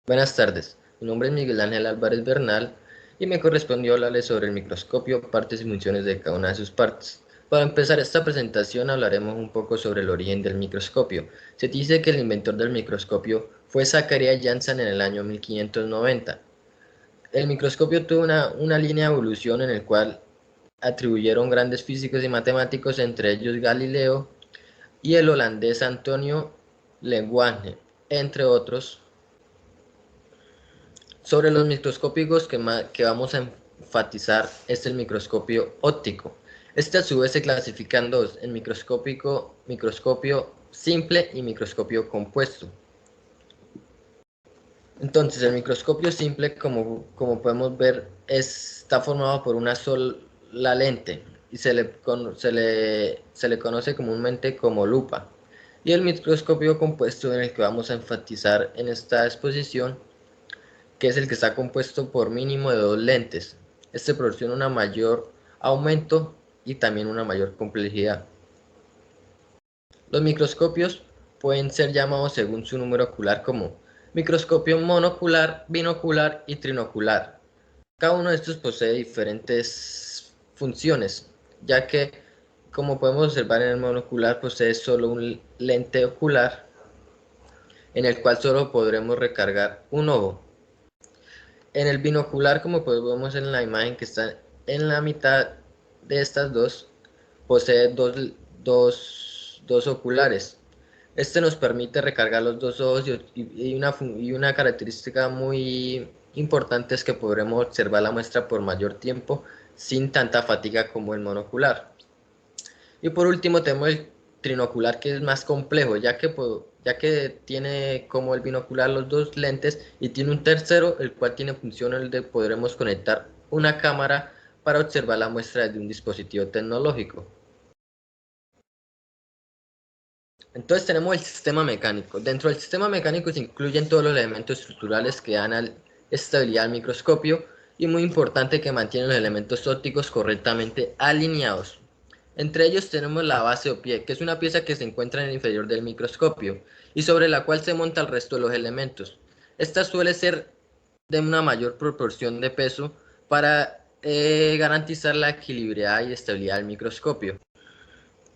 Buenas tardes, mi nombre es Miguel Ángel Álvarez Bernal y me correspondió hablarles sobre el microscopio, partes y funciones de cada una de sus partes. Para empezar esta presentación hablaremos un poco sobre el origen del microscopio. Se dice que el inventor del microscopio fue Zacharias Janssen en el año 1590. El microscopio tuvo una línea de evolución en el cual atribuyeron grandes físicos y matemáticos, entre ellos Galileo y el holandés Antonio Lagrange, entre otros. Sobre los microscópicos que vamos a enfatizar es el microscopio óptico. Este a su vez se clasifica en dos, en microscopio simple y microscopio compuesto. Entonces el microscopio simple, como podemos ver, está formado por una sola lente y se le conoce comúnmente como lupa. Y el microscopio compuesto, en el que vamos a enfatizar en esta exposición, que es el que está compuesto por mínimo de dos lentes. Este proporciona un mayor aumento y también una mayor complejidad. Los microscopios pueden ser llamados según su número ocular como microscopio monocular, binocular y trinocular. Cada uno de estos posee diferentes funciones, ya que, como podemos observar, en el monocular posee solo un lente ocular en el cual solo podremos recargar un ojo. En el binocular, como podemos ver en la imagen que está en la mitad de estas dos, posee dos oculares. Este nos permite recargar los dos ojos y una característica muy importante es que podremos observar la muestra por mayor tiempo sin tanta fatiga como el monocular. Y por último tenemos el trinocular, que es más complejo, ya que tiene como el binocular los dos lentes y tiene un tercero, el cual tiene función el de podremos conectar una cámara para observar la muestra de un dispositivo tecnológico. Entonces tenemos el sistema mecánico. Dentro del sistema mecánico se incluyen todos los elementos estructurales que dan estabilidad al microscopio y, muy importante, que mantienen los elementos ópticos correctamente alineados. Entre ellos tenemos la base o pie, que es una pieza que se encuentra en el inferior del microscopio y sobre la cual se monta el resto de los elementos. Esta suele ser de una mayor proporción de peso para garantizar la equilibriedad y estabilidad del microscopio.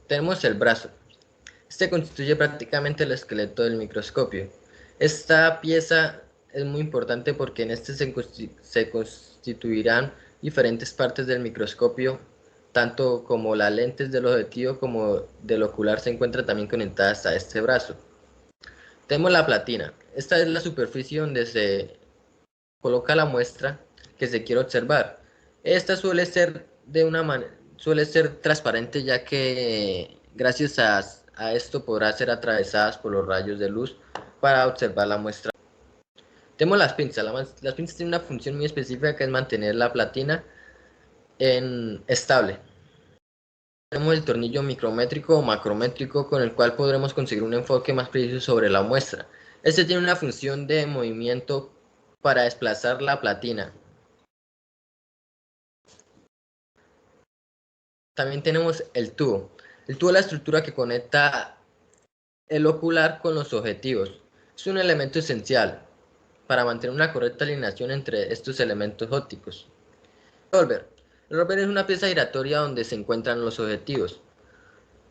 Tenemos el brazo. Este constituye prácticamente el esqueleto del microscopio. Esta pieza es muy importante porque en este se constituirán diferentes partes del microscopio, tanto como las lentes del objetivo como del ocular se encuentran también conectadas a este brazo. Tenemos la platina. Esta es la superficie donde se coloca la muestra que se quiere observar. Esta suele ser transparente, ya que gracias a esto podrá ser atravesada por los rayos de luz para observar la muestra. Tenemos las pinzas. Las pinzas tienen una función muy específica, que es mantener la platina estable. Tenemos el tornillo micrométrico o macrométrico, con el cual podremos conseguir un enfoque más preciso sobre la muestra. Este tiene una función de movimiento para desplazar la platina. También tenemos el tubo. El tubo es la estructura que conecta el ocular con los objetivos. Es un elemento esencial para mantener una correcta alineación entre estos elementos ópticos. Revolver. El revolver es una pieza giratoria donde se encuentran los objetivos.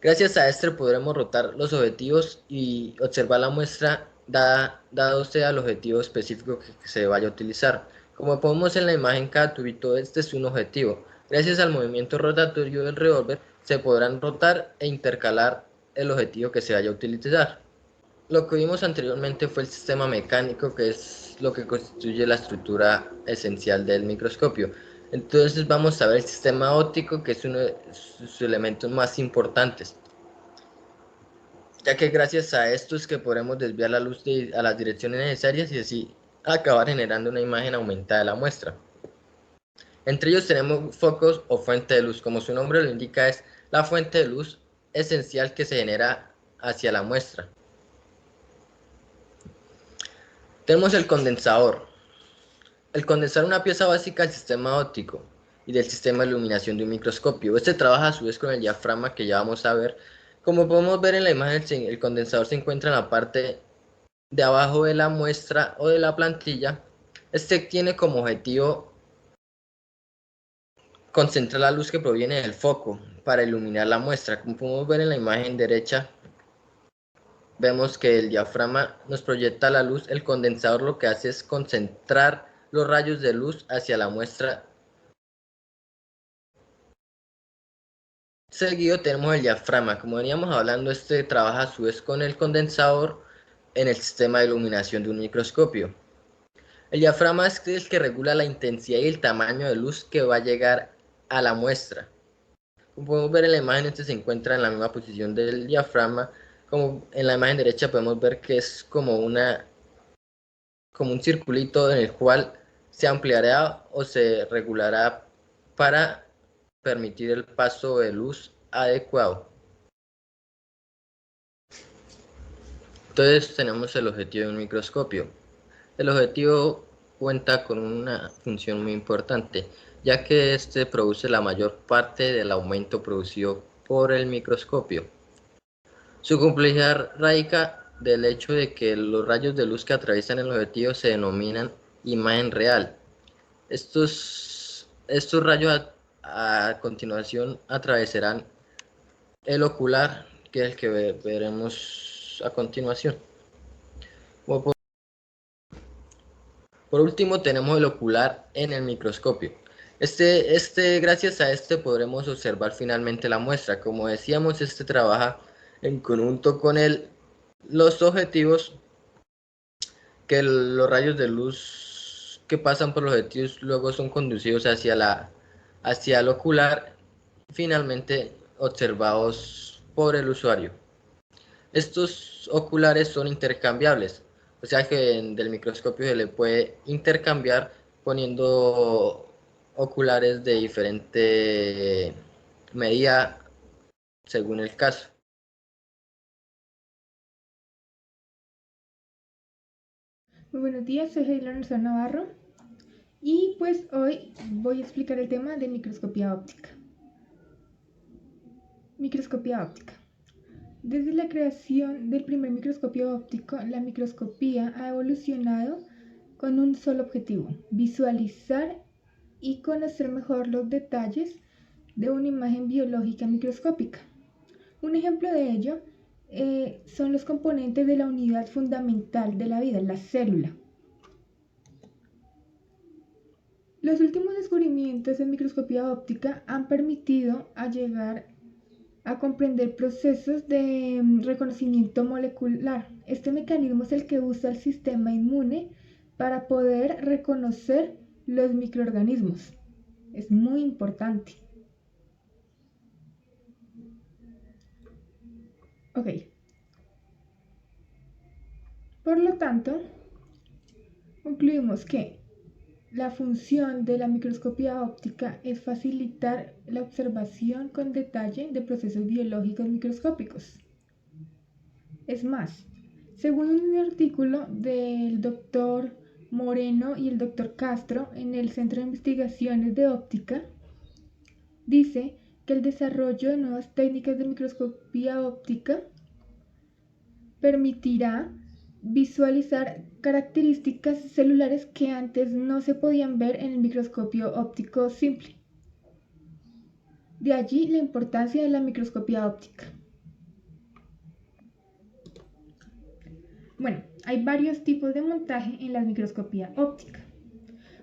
Gracias a este podremos rotar los objetivos y observar la muestra dado sea el objetivo específico que se vaya a utilizar. Como podemos en la imagen, cada tubito este es un objetivo. Gracias al movimiento rotatorio del revólver se podrán rotar e intercalar el objetivo que se vaya a utilizar. Lo que vimos anteriormente fue el sistema mecánico, que es lo que constituye la estructura esencial del microscopio. Entonces vamos a ver el sistema óptico, que es uno de sus elementos más importantes, ya que gracias a esto es que podremos desviar la luz a las direcciones necesarias y así acabar generando una imagen aumentada de la muestra. Entre ellos tenemos focos o fuente de luz. Como su nombre lo indica, es la fuente de luz esencial que se genera hacia la muestra. Tenemos el condensador. El condensador es una pieza básica del sistema óptico y del sistema de iluminación de un microscopio. Este trabaja a su vez con el diafragma, que ya vamos a ver. Como podemos ver en la imagen, el condensador se encuentra en la parte de abajo de la muestra o de la plantilla. Este tiene como objetivo concentrar la luz que proviene del foco para iluminar la muestra. Como podemos ver en la imagen derecha, vemos que el diafragma nos proyecta la luz. El condensador lo que hace es concentrar los rayos de luz hacia la muestra. Seguido tenemos el diafragma. Como veníamos hablando, este trabaja a su vez con el condensador en el sistema de iluminación de un microscopio. El diafragma es el que regula la intensidad y el tamaño de luz que va a llegar a la muestra. Como podemos ver en la imagen, este se encuentra en la misma posición del diafragma. Como en la imagen derecha podemos ver que es como un circulito en el cual se ampliará o se regulará para permitir el paso de luz adecuado. Entonces tenemos el objetivo de un microscopio. El objetivo cuenta con una función muy importante, ya que este produce la mayor parte del aumento producido por el microscopio. Su complejidad radica del hecho de que los rayos de luz que atraviesan el objetivo se denominan imagen real. Estos rayos a continuación atravesarán el ocular, que es el que veremos a continuación. Por último tenemos el ocular en el microscopio. Gracias a este podremos observar finalmente la muestra. Como decíamos, este trabaja en conjunto con los objetivos, que los rayos de luz que pasan por los objetivos luego son conducidos hacia el ocular, finalmente observados por el usuario. Estos oculares son intercambiables, o sea que del microscopio se le puede intercambiar poniendo oculares de diferente medida según el caso. Muy buenos días, soy Heila Navarro y pues hoy voy a explicar el tema de microscopía óptica. Microscopía óptica. Desde la creación del primer microscopio óptico, la microscopía ha evolucionado con un solo objetivo: visualizar y conocer mejor los detalles de una imagen biológica microscópica. Un ejemplo de ello son los componentes de la unidad fundamental de la vida, la célula. Los últimos descubrimientos en microscopía óptica han permitido llegar a comprender procesos de reconocimiento molecular. Este mecanismo es el que usa el sistema inmune para poder reconocer los microorganismos. Es muy importante. Ok. Por lo tanto, concluimos que la función de la microscopía óptica es facilitar la observación con detalle de procesos biológicos microscópicos. Es más, según un artículo del doctor Moreno y el doctor Castro en el Centro de Investigaciones de Óptica, dice que el desarrollo de nuevas técnicas de microscopía óptica permitirá visualizar características celulares que antes no se podían ver en el microscopio óptico simple. De allí la importancia de la microscopía óptica. Bueno, hay varios tipos de montaje en la microscopía óptica.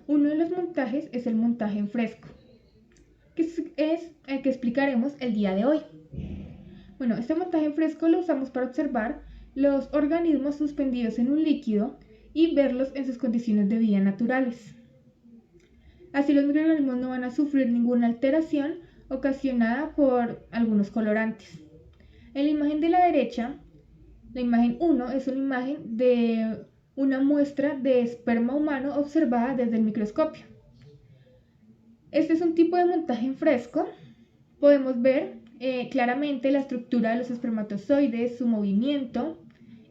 Uno de los montajes es el montaje en fresco, que es el que explicaremos el día de hoy. Bueno, este montaje en fresco lo usamos para observar los organismos suspendidos en un líquido y verlos en sus condiciones de vida naturales. Así los microorganismos no van a sufrir ninguna alteración ocasionada por algunos colorantes. En la imagen de la derecha, la imagen 1 es una imagen de una muestra de esperma humano observada desde el microscopio. Este es un tipo de montaje en fresco. Podemos ver claramente la estructura de los espermatozoides, su movimiento,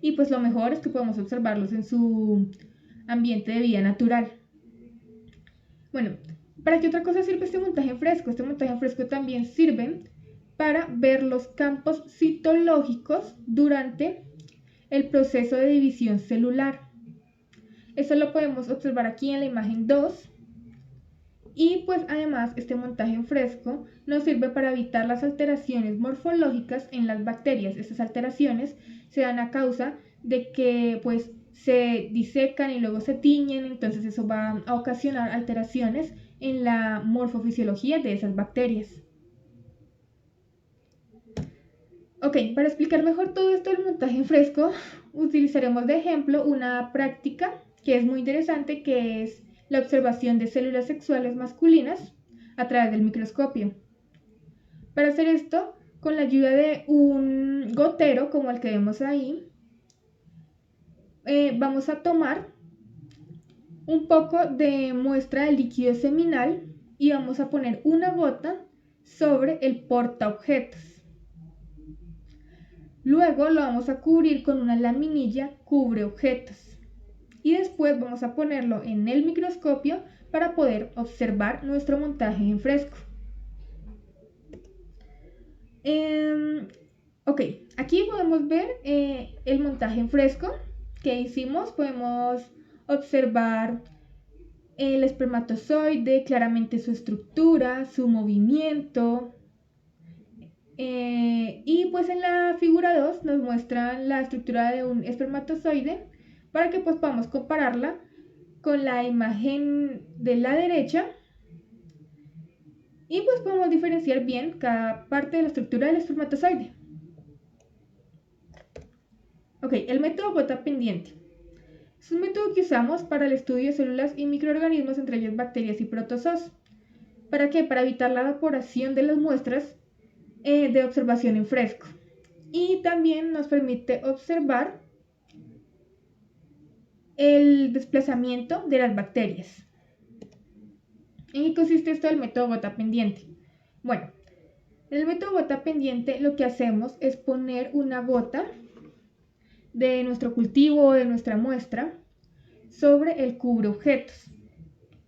y pues lo mejor es que podemos observarlos en su ambiente de vida natural. Bueno, ¿para qué otra cosa sirve este montaje en fresco? Este montaje en fresco también sirve para ver los campos citológicos durante el proceso de división celular. Eso lo podemos observar aquí en la imagen 2. Y pues además este montaje en fresco nos sirve para evitar las alteraciones morfológicas en las bacterias. Estas alteraciones se dan a causa de que pues se disecan y luego se tiñen, entonces eso va a ocasionar alteraciones en la morfofisiología de esas bacterias. Ok, para explicar mejor todo esto del montaje en fresco, utilizaremos de ejemplo una práctica que es muy interesante, que es la observación de células sexuales masculinas a través del microscopio. Para hacer esto, con la ayuda de un gotero como el que vemos ahí, vamos a tomar un poco de muestra de líquido seminal y vamos a poner una gota sobre el portaobjetos. Luego lo vamos a cubrir con una laminilla cubre objetos. Y después vamos a ponerlo en el microscopio para poder observar nuestro montaje en fresco. Ok, aquí podemos ver el montaje en fresco que hicimos. Podemos observar el espermatozoide, claramente su estructura, su movimiento. Y pues en la figura 2 nos muestran la estructura de un espermatozoide para que pues podamos compararla con la imagen de la derecha y pues podemos diferenciar bien cada parte de la estructura del espermatozoide. Ok, el método gota pendiente. Es un método que usamos para el estudio de células y microorganismos, entre ellos bacterias y protozoos. ¿Para qué? Para evitar la evaporación de las muestras de observación en fresco. Y también nos permite observar el desplazamiento de las bacterias. ¿En qué consiste esto del método gota pendiente? Bueno, en el método gota pendiente lo que hacemos es poner una gota de nuestro cultivo o de nuestra muestra sobre el cubre objetos,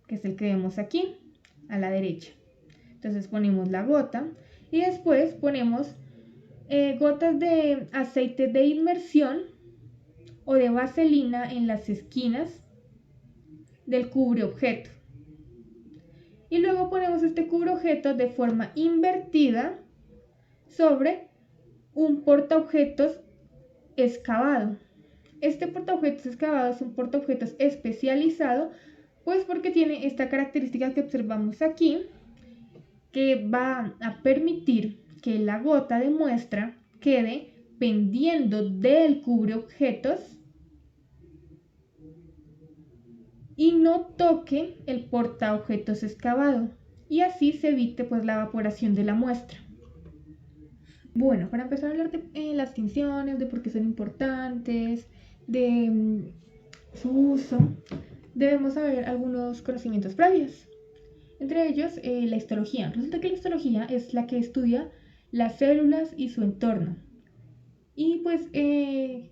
que es el que vemos aquí a la derecha. Entonces ponemos la gota y después ponemos gotas de aceite de inmersión o de vaselina en las esquinas del cubre objeto. Y luego ponemos este cubre objeto de forma invertida sobre un portaobjetos excavado. Este portaobjetos excavado es un portaobjetos especializado, pues porque tiene esta característica que observamos aquí, que va a permitir que la gota de muestra quede pendiendo del cubreobjetos y no toque el portaobjetos excavado, y así se evite pues la evaporación de la muestra. Bueno, para empezar a hablar de las tinciones, de por qué son importantes, de su uso, debemos saber algunos conocimientos previos. Entre ellos, la histología. Resulta que la histología es la que estudia las células y su entorno. Y pues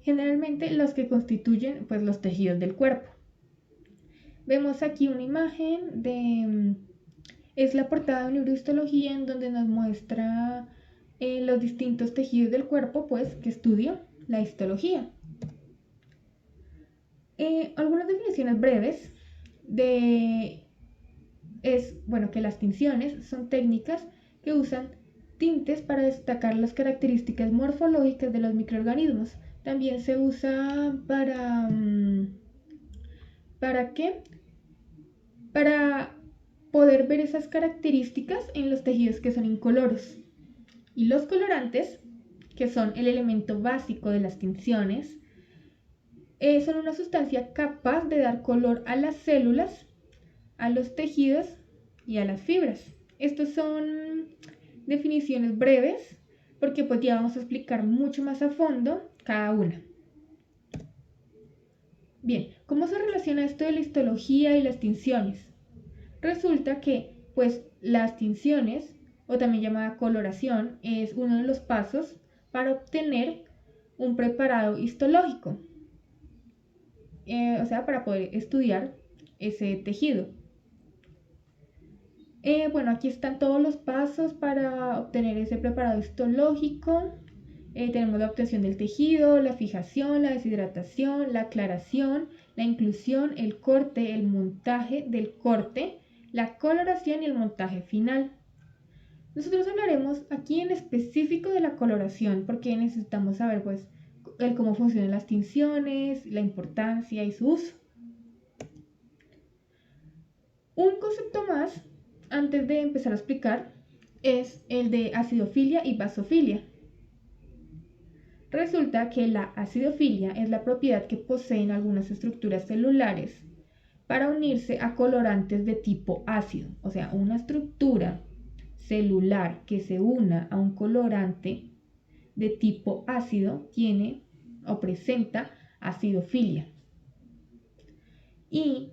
generalmente los que constituyen pues los tejidos del cuerpo. Vemos aquí una imagen es la portada de un libro de histología en donde nos muestra los distintos tejidos del cuerpo pues que estudia la histología. Algunas definiciones breves bueno, que las tinciones son técnicas que usan tintes para destacar las características morfológicas de los microorganismos. También se usa ¿para qué? Para poder ver esas características en los tejidos que son incoloros. Y los colorantes, que son el elemento básico de las tinciones, son una sustancia capaz de dar color a las células, a los tejidos y a las fibras. Estos son definiciones breves porque pues ya vamos a explicar mucho más a fondo cada una. Bien, ¿cómo se relaciona esto de la histología y las tinciones? Resulta que pues las tinciones, o también llamada coloración, es uno de los pasos para obtener un preparado histológico, o sea, para poder estudiar ese tejido. Bueno, aquí están todos los pasos para obtener ese preparado histológico. Tenemos la obtención del tejido, la fijación, la deshidratación, la aclaración, la inclusión, el corte, el montaje del corte, la coloración y el montaje final. Nosotros hablaremos aquí en específico de la coloración porque necesitamos saber pues cómo funcionan las tinciones, la importancia y su uso. Un concepto más, antes de empezar a explicar, es el de acidofilia y basofilia. Resulta que la acidofilia es la propiedad que poseen algunas estructuras celulares para unirse a colorantes de tipo ácido, o sea, una estructura celular que se una a un colorante de tipo ácido tiene o presenta acidofilia. Y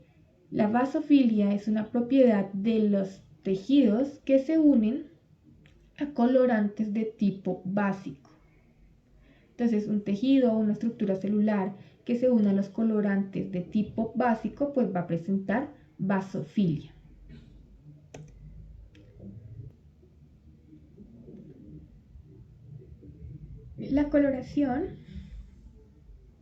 la basofilia es una propiedad de los tejidos que se unen a colorantes de tipo básico. Entonces, un tejido o una estructura celular que se une a los colorantes de tipo básico, pues va a presentar basofilia. La coloración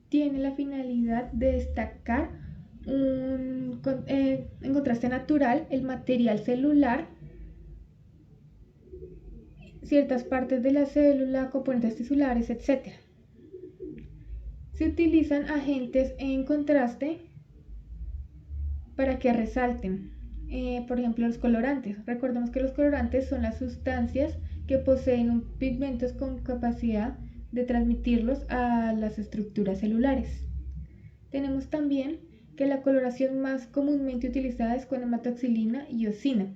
tiene la finalidad de destacar en contraste natural el material celular, ciertas partes de la célula, componentes tisulares, etc. Se utilizan agentes en contraste para que resalten, por ejemplo, los colorantes. Recordemos que los colorantes son las sustancias que poseen pigmentos con capacidad de transmitirlos a las estructuras celulares. Tenemos también que la coloración más comúnmente utilizada es con hematoxilina y eosina.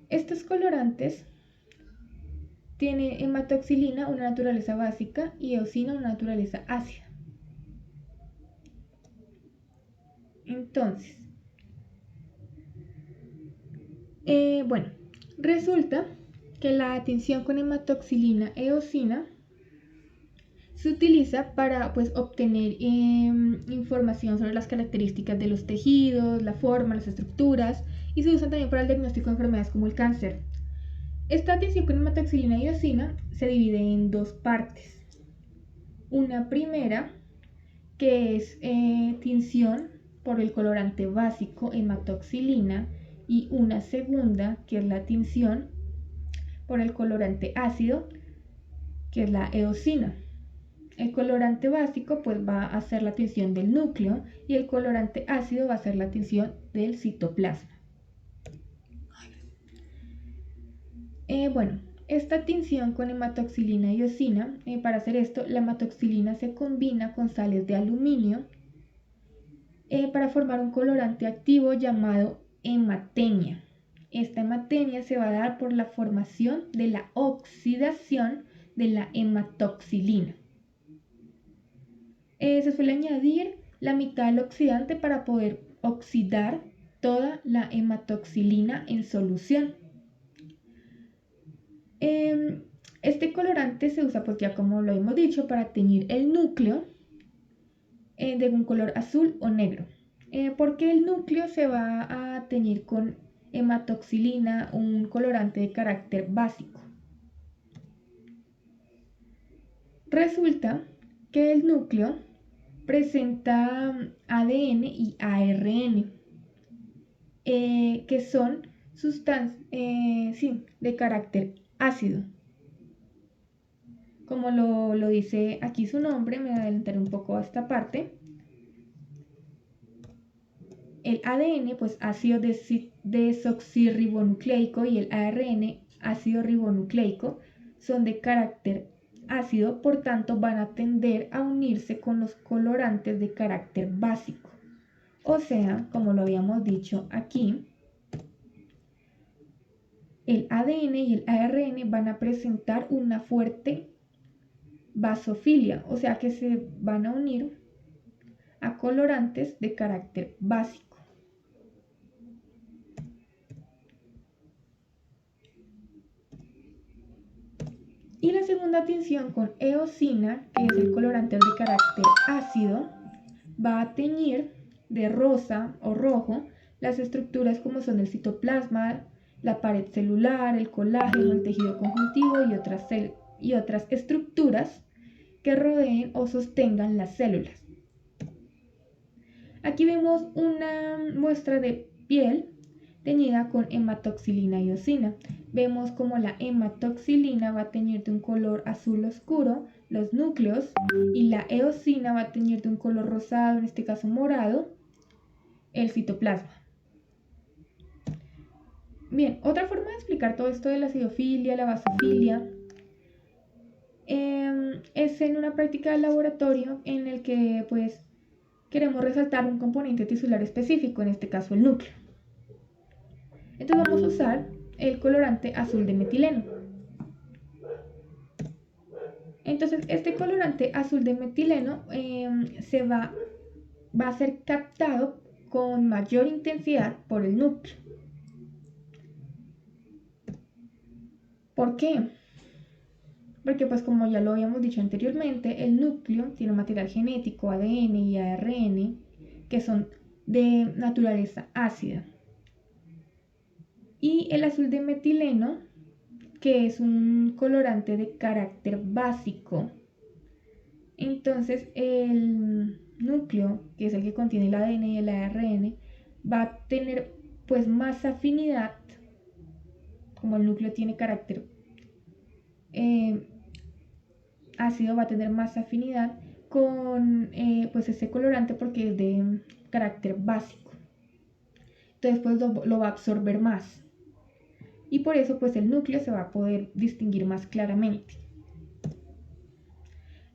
Estos colorantes tienen hematoxilina una naturaleza básica y eosina una naturaleza ácida. Entonces, resulta que la tinción con hematoxilina e eosina se utiliza para obtener información sobre las características de los tejidos, la forma, las estructuras, y se usa también para el diagnóstico de enfermedades como el cáncer. Esta tinción con hematoxilina y eosina se divide en dos partes. Una primera, que es tinción por el colorante básico hematoxilina, y una segunda, que es la tinción por el colorante ácido, que es la eosina. El colorante básico pues va a hacer la tinción del núcleo y el colorante ácido va a hacer la tinción del citoplasma. Esta tinción con hematoxilina y eosina, para hacer esto, la hematoxilina se combina con sales de aluminio para formar un colorante activo llamado hematenia. Esta hematenia se va a dar por la formación de la oxidación de la hematoxilina. Se suele añadir la mitad del oxidante para poder oxidar toda la hematoxilina en solución. Este colorante se usa, pues ya como lo hemos dicho, para teñir el núcleo de un color azul o negro. Porque el núcleo se va a teñir con hematoxilina, un colorante de carácter básico. Resulta que el núcleo presenta ADN y ARN, que son sustancias de carácter ácido. Como lo dice aquí su nombre, me adelantaré un poco a esta parte. El ADN, pues ácido desoxirribonucleico, y el ARN, ácido ribonucleico, son de carácter ácido, por tanto van a tender a unirse con los colorantes de carácter básico. O sea, como lo habíamos dicho aquí, el ADN y el ARN van a presentar una fuerte basofilia, o sea que se van a unir a colorantes de carácter básico. Y la segunda tinción con eosina, que es el colorante de carácter ácido, va a teñir de rosa o rojo las estructuras como son el citoplasma, la pared celular, el colágeno, el tejido conjuntivo y otras estructuras que rodeen o sostengan las células. Aquí vemos una muestra de piel teñida con hematoxilina y eosina. Vemos como la hematoxilina va a teñir de un color azul oscuro los núcleos y la eosina va a teñir de un color rosado, en este caso morado, el citoplasma. Bien, otra forma de explicar todo esto de la acidofilia, la basofilia, es en una práctica de laboratorio en el que pues queremos resaltar un componente tisular específico, en este caso el núcleo. Entonces vamos a usar el colorante azul de metileno. Entonces este colorante azul de metileno va a ser captado con mayor intensidad por el núcleo. ¿Por qué? Porque pues como ya lo habíamos dicho anteriormente, el núcleo tiene material genético, ADN y ARN, que son de naturaleza ácida. Y el azul de metileno, que es un colorante de carácter básico. Entonces el núcleo, que es el que contiene el ADN y el ARN, va a tener pues más afinidad, como el núcleo tiene carácter ácido, va a tener más afinidad con pues ese colorante porque es de carácter básico. Entonces pues lo va a absorber más. Y por eso pues el núcleo se va a poder distinguir más claramente.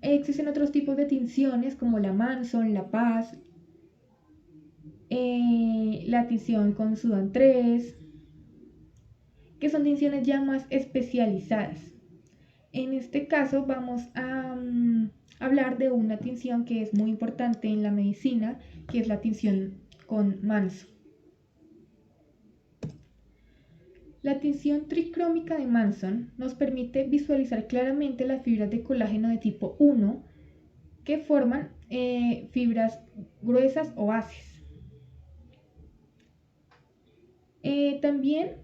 Existen otros tipos de tinciones como la Manson, la Paz, la tinción con Sudan 3, que son tinciones ya más especializadas. En este caso vamos a hablar de una tinción que es muy importante en la medicina, que es la tinción con Manson. La tinción tricrómica de Manson nos permite visualizar claramente las fibras de colágeno de tipo 1 que forman fibras gruesas o ácidas. También,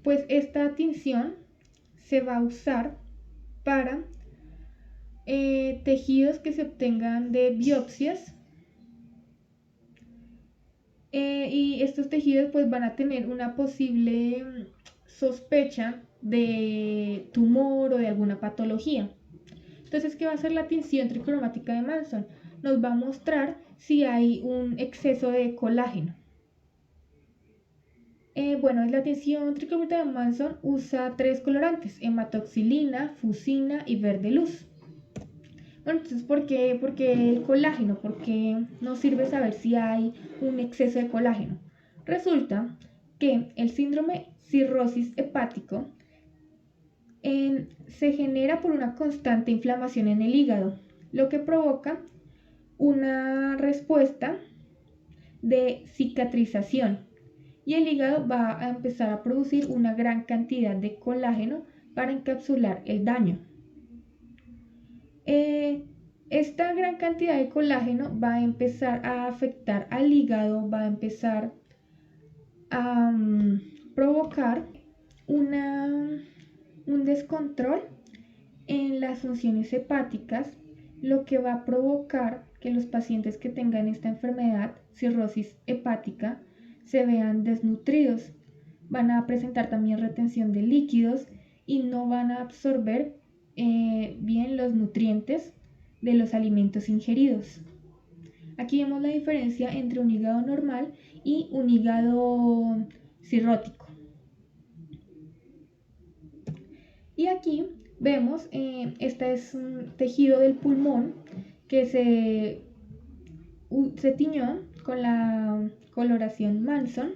pues esta tinción se va a usar para tejidos que se obtengan de biopsias y estos tejidos pues van a tener una posible sospecha de tumor o de alguna patología. Entonces, ¿qué va a hacer la tinción tricromática de Manson? Nos va a mostrar si hay un exceso de colágeno. Bueno, la tinción tricromática de Manson usa 3 colorantes: hematoxilina, fusina y verde luz. Bueno, entonces, ¿por qué el colágeno? ¿Por qué nos sirve saber si hay un exceso de colágeno? Resulta que el síndrome cirrosis hepático se genera por una constante inflamación en el hígado, lo que provoca una respuesta de cicatrización y el hígado va a empezar a producir una gran cantidad de colágeno para encapsular el daño. Esta gran cantidad de colágeno va a empezar a afectar al hígado, va a empezar a provocar un descontrol en las funciones hepáticas, lo que va a provocar que los pacientes que tengan esta enfermedad, cirrosis hepática, se vean desnutridos. Van a presentar también retención de líquidos y no van a absorber bien los nutrientes de los alimentos ingeridos. Aquí vemos la diferencia entre un hígado normal y un hígado cirrótico. Y aquí vemos, este es un tejido del pulmón que se tiñó con la coloración Manson.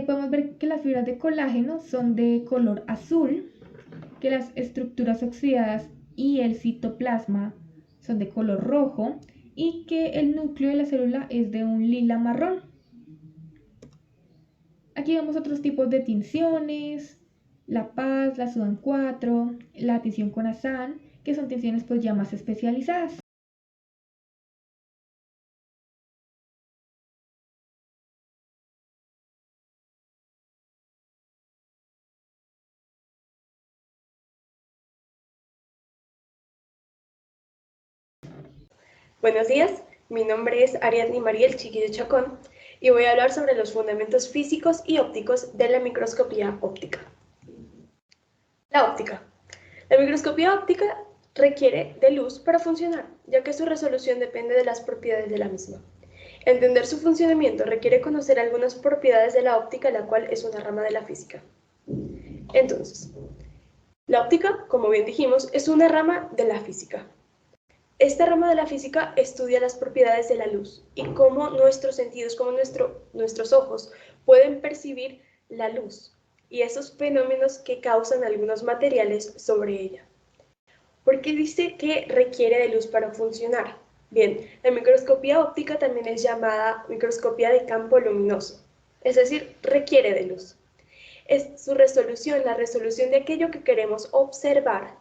Podemos ver que las fibras de colágeno son de color azul, que las estructuras oxidadas y el citoplasma son de color rojo y que el núcleo de la célula es de un lila marrón. Aquí vemos otros tipos de tinciones, la Paz, la Sudan 4, la tinción con Asan, que son tinciones pues ya más especializadas. Buenos días, mi nombre es Ariadne Mariel Chiquillo Chacón y voy a hablar sobre los fundamentos físicos y ópticos de la microscopía óptica. La óptica. La microscopía óptica requiere de luz para funcionar, ya que su resolución depende de las propiedades de la misma. Entender su funcionamiento requiere conocer algunas propiedades de la óptica, la cual es una rama de la física. Entonces, la óptica, como bien dijimos, es una rama de la física. Esta rama de la física estudia las propiedades de la luz y cómo nuestros sentidos, cómo nuestros ojos pueden percibir la luz y esos fenómenos que causan algunos materiales sobre ella. ¿Por qué dice que requiere de luz para funcionar? Bien, la microscopía óptica también es llamada microscopía de campo luminoso, es decir, requiere de luz. Es su resolución, la resolución de aquello que queremos observar,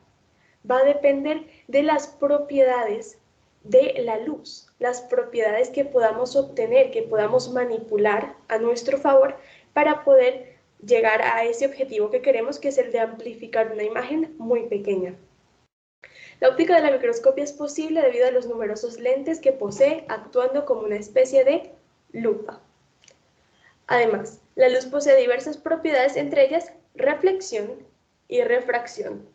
va a depender de las propiedades de la luz, las propiedades que podamos obtener, que podamos manipular a nuestro favor para poder llegar a ese objetivo que queremos, que es el de amplificar una imagen muy pequeña. La óptica de la microscopia es posible debido a los numerosos lentes que posee, actuando como una especie de lupa. Además, la luz posee diversas propiedades, entre ellas reflexión y refracción.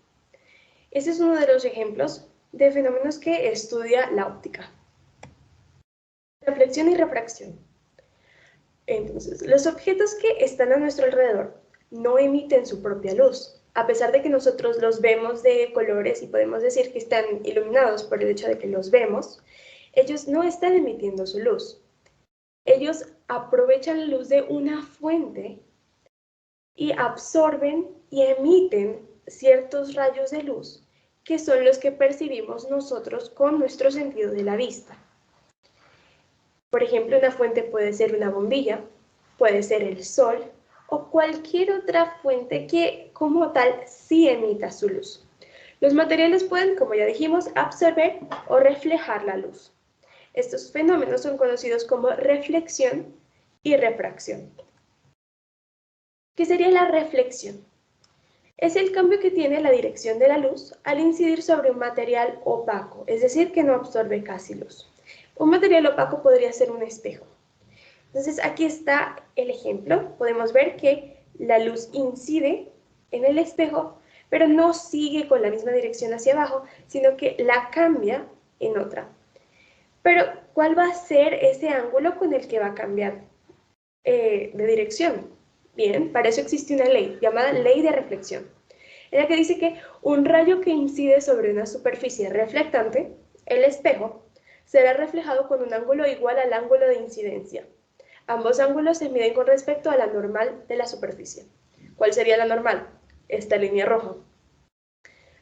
Este es uno de los ejemplos de fenómenos que estudia la óptica. Reflexión y refracción. Entonces, los objetos que están a nuestro alrededor no emiten su propia luz. A pesar de que nosotros los vemos de colores y podemos decir que están iluminados por el hecho de que los vemos, ellos no están emitiendo su luz. Ellos aprovechan la luz de una fuente y absorben y emiten ciertos rayos de luz que son los que percibimos nosotros con nuestro sentido de la vista. Por ejemplo, una fuente puede ser una bombilla, puede ser el sol o cualquier otra fuente que como tal sí emita su luz. Los materiales pueden, como ya dijimos, absorber o reflejar la luz. Estos fenómenos son conocidos como reflexión y refracción. ¿Qué sería la reflexión? Es el cambio que tiene la dirección de la luz al incidir sobre un material opaco, es decir, que no absorbe casi luz. Un material opaco podría ser un espejo. Entonces aquí está el ejemplo. Podemos ver que la luz incide en el espejo, pero no sigue con la misma dirección hacia abajo, sino que la cambia en otra. Pero, ¿cuál va a ser ese ángulo con el que va a cambiar de dirección? Bien, para eso existe una ley llamada ley de reflexión, en la que dice que un rayo que incide sobre una superficie reflectante, el espejo, será reflejado con un ángulo igual al ángulo de incidencia. Ambos ángulos se miden con respecto a la normal de la superficie. ¿Cuál sería la normal? Esta línea roja.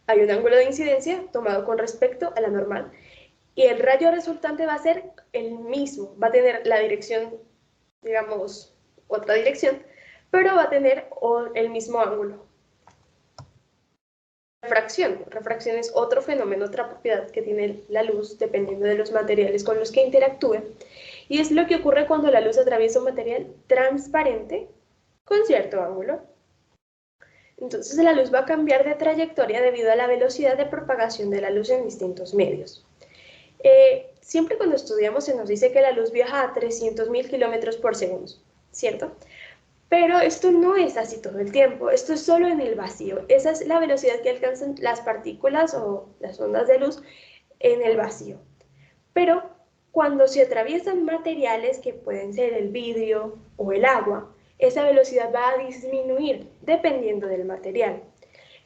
Hay un ángulo de incidencia tomado con respecto a la normal y el rayo resultante va a ser el mismo, va a tener la dirección, digamos, otra dirección, pero va a tener el mismo ángulo. Refracción. Refracción es otro fenómeno, otra propiedad que tiene la luz dependiendo de los materiales con los que interactúe, y es lo que ocurre cuando la luz atraviesa un material transparente con cierto ángulo. Entonces la luz va a cambiar de trayectoria debido a la velocidad de propagación de la luz en distintos medios. Siempre cuando estudiamos se nos dice que la luz viaja a 300.000 kilómetros por segundo, ¿cierto? Pero esto no es así todo el tiempo, esto es solo en el vacío. Esa es la velocidad que alcanzan las partículas o las ondas de luz en el vacío. Pero cuando se atraviesan materiales que pueden ser el vidrio o el agua, esa velocidad va a disminuir dependiendo del material.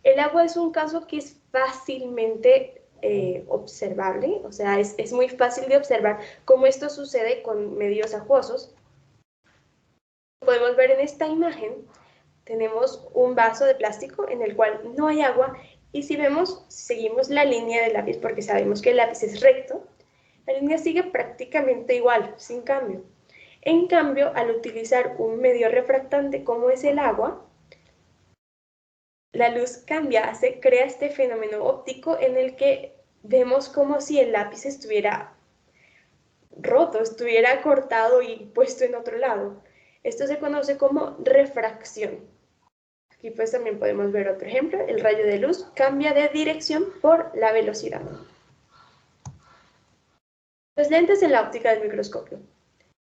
El agua es un caso que es fácilmente observable, o sea, es muy fácil de observar cómo esto sucede con medios acuosos. Podemos ver en esta imagen, tenemos un vaso de plástico en el cual no hay agua y si vemos, seguimos la línea del lápiz porque sabemos que el lápiz es recto, la línea sigue prácticamente igual, sin cambio. En cambio, al utilizar un medio refractante como es el agua, la luz cambia, crea este fenómeno óptico en el que vemos como si el lápiz estuviera roto, estuviera cortado y puesto en otro lado. Esto se conoce como refracción. Aquí pues también podemos ver otro ejemplo, el rayo de luz cambia de dirección por la velocidad. Los lentes en la óptica del microscopio.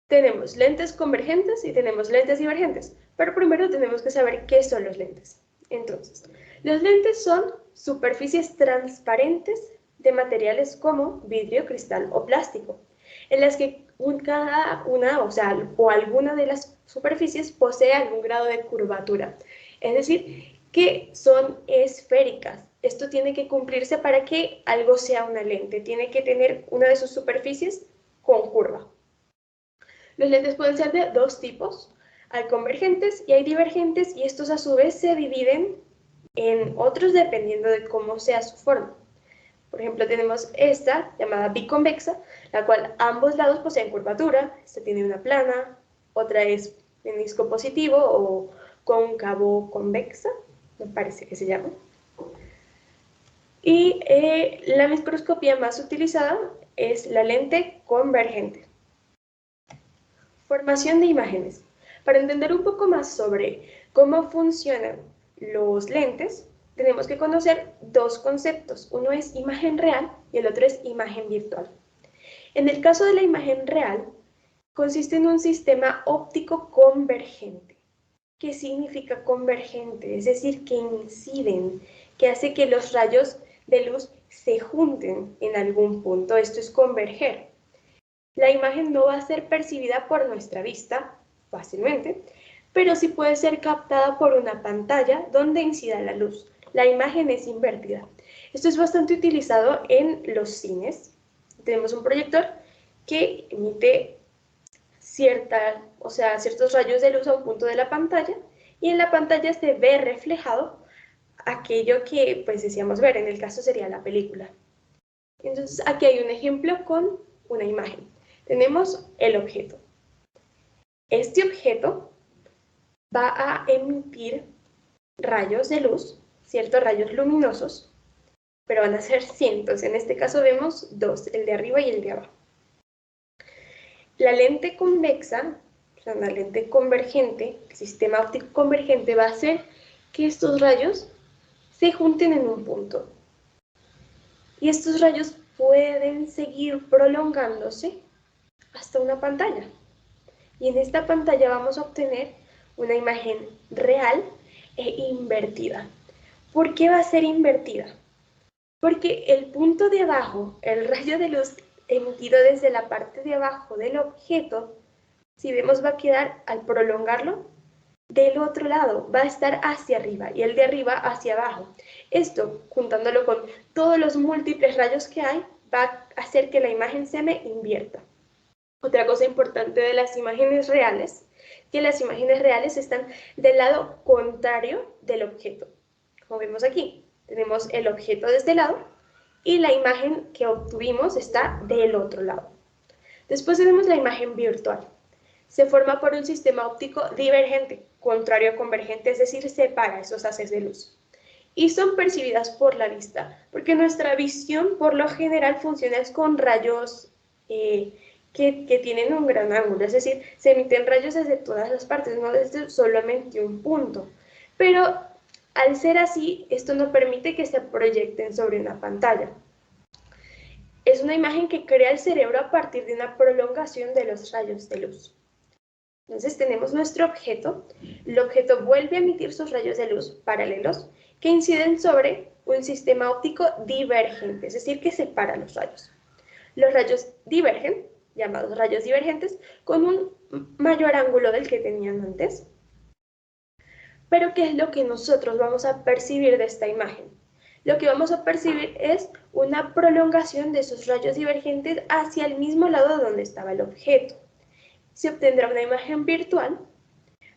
Tenemos lentes convergentes y tenemos lentes divergentes, pero primero tenemos que saber qué son los lentes. Entonces, los lentes son superficies transparentes de materiales como vidrio, cristal o plástico, en las que cada una, o alguna de las superficies posee algún grado de curvatura, es decir, que son esféricas. Esto tiene que cumplirse para que algo sea una lente, tiene que tener una de sus superficies con curva. Los lentes pueden ser de dos tipos, hay convergentes y hay divergentes, y estos a su vez se dividen en otros dependiendo de cómo sea su forma. Por ejemplo, tenemos esta llamada biconvexa, la cual ambos lados poseen curvatura. Esta tiene una plana, otra es menisco positivo o cóncavo convexa, me parece que se llama. Y la microscopía más utilizada es la lente convergente. Formación de imágenes. Para entender un poco más sobre cómo funcionan los lentes, tenemos que conocer dos conceptos. Uno es imagen real y el otro es imagen virtual. En el caso de la imagen real, consiste en un sistema óptico convergente. ¿Qué significa convergente? Es decir, que inciden, que hace que los rayos de luz se junten en algún punto. Esto es converger. La imagen no va a ser percibida por nuestra vista fácilmente, pero sí puede ser captada por una pantalla donde incida la luz. La imagen es invertida. Esto es bastante utilizado en los cines. Tenemos un proyector que emite ciertos rayos de luz a un punto de la pantalla, y en la pantalla se ve reflejado aquello que pues deseamos ver. En el caso sería la película. Entonces aquí hay un ejemplo con una imagen. Tenemos el objeto. Este objeto va a emitir rayos de luz, ciertos rayos luminosos, pero van a ser cientos. En este caso vemos dos, el de arriba y el de abajo. La lente convexa, o sea, la lente convergente, el sistema óptico convergente, va a hacer que estos rayos se junten en un punto. Y estos rayos pueden seguir prolongándose hasta una pantalla. Y en esta pantalla vamos a obtener una imagen real e invertida. ¿Por qué va a ser invertida? Porque el punto de abajo, el rayo de luz emitido desde la parte de abajo del objeto, si vemos, va a quedar, al prolongarlo, del otro lado, va a estar hacia arriba y el de arriba hacia abajo. Esto, juntándolo con todos los múltiples rayos que hay, va a hacer que la imagen se me invierta. Otra cosa importante de las imágenes reales, que las imágenes reales están del lado contrario del objeto. Como vemos aquí, tenemos el objeto de este lado y la imagen que obtuvimos está del otro lado. Después tenemos la imagen virtual. Se forma por un sistema óptico divergente, contrario a convergente, es decir, separa esos haces de luz. Y son percibidas por la vista, porque nuestra visión por lo general funciona con rayos que tienen un gran ángulo, es decir, se emiten rayos desde todas las partes, no desde solamente un punto. Pero al ser así, esto no permite que se proyecten sobre una pantalla. Es una imagen que crea el cerebro a partir de una prolongación de los rayos de luz. Entonces tenemos nuestro objeto. El objeto vuelve a emitir sus rayos de luz paralelos que inciden sobre un sistema óptico divergente, es decir, que separa los rayos. Los rayos divergen, llamados rayos divergentes, con un mayor ángulo del que tenían antes. Pero ¿qué es lo que nosotros vamos a percibir de esta imagen? Lo que vamos a percibir es una prolongación de esos rayos divergentes hacia el mismo lado donde estaba el objeto. Se obtendrá una imagen virtual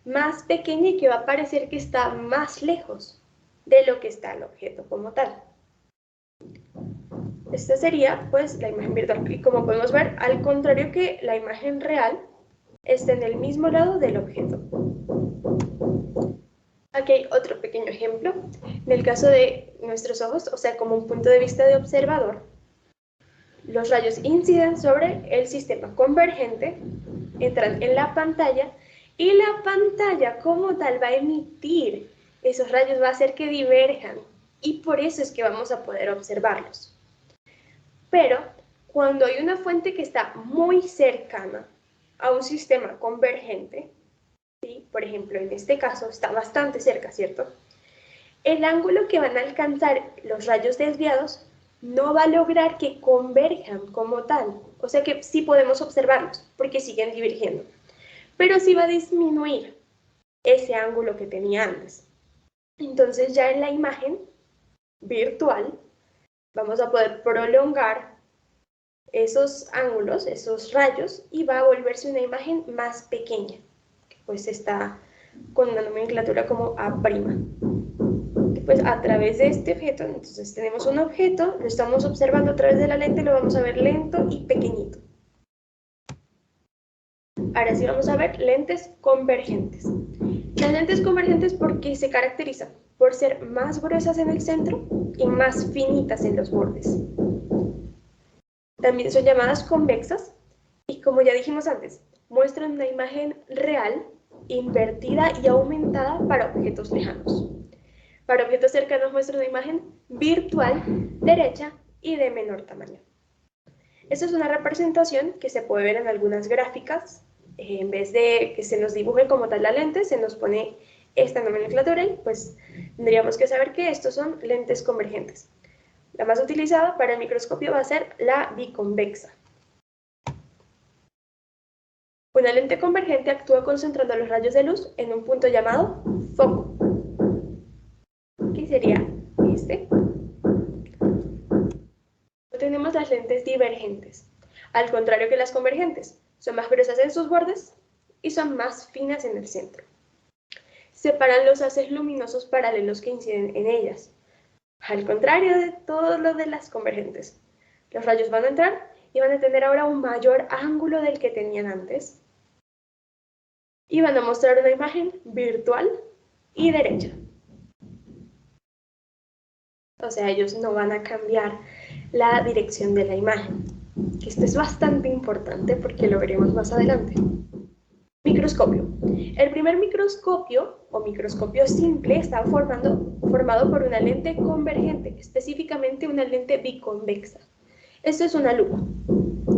más pequeña y que va a parecer que está más lejos de lo que está el objeto como tal. Esta sería pues la imagen virtual, y como podemos ver, al contrario que la imagen real, está en el mismo lado del objeto. Aquí hay otro pequeño ejemplo. En el caso de nuestros ojos, o sea, como un punto de vista de observador, los rayos inciden sobre el sistema convergente, entran en la pantalla, y la pantalla como tal va a emitir esos rayos, va a hacer que diverjan, y por eso es que vamos a poder observarlos. Pero cuando hay una fuente que está muy cercana a un sistema convergente, ¿sí? Por ejemplo, en este caso está bastante cerca, ¿cierto? El ángulo que van a alcanzar los rayos desviados no va a lograr que converjan como tal. O sea que sí podemos observarlos, porque siguen divergiendo. Pero sí va a disminuir ese ángulo que tenía antes. Entonces ya en la imagen virtual vamos a poder prolongar esos ángulos, esos rayos, y va a volverse una imagen más pequeña, que pues está con una nomenclatura como A'. Pues a través de este objeto, entonces tenemos un objeto, lo estamos observando a través de la lente, lo vamos a ver lento y pequeñito. Ahora sí vamos a ver lentes convergentes. Las lentes convergentes, ¿por qué se caracterizan? Por ser más gruesas en el centro y más finitas en los bordes. También son llamadas convexas y, como ya dijimos antes, muestran una imagen real, invertida y aumentada para objetos lejanos. Para objetos cercanos muestra una imagen virtual, derecha y de menor tamaño. Esta es una representación que se puede ver en algunas gráficas. En vez de que se nos dibuje como tal la lente, se nos pone esta nomenclatura y pues tendríamos que saber que estos son lentes convergentes. La más utilizada para el microscopio va a ser la biconvexa. Una lente convergente actúa concentrando los rayos de luz en un punto llamado foco, que sería este. Tenemos las lentes divergentes, al contrario que las convergentes, son más gruesas en sus bordes y son más finas en el centro. Separan los haces luminosos paralelos que inciden en ellas, al contrario de todo lo de las convergentes. Los rayos van a entrar y van a tener ahora un mayor ángulo del que tenían antes y van a mostrar una imagen virtual y derecha. O sea, ellos no van a cambiar la dirección de la imagen. Esto es bastante importante porque lo veremos más adelante. Microscopio. El primer microscopio o microscopio simple está formado por una lente convergente, específicamente una lente biconvexa. Esto es una lupa.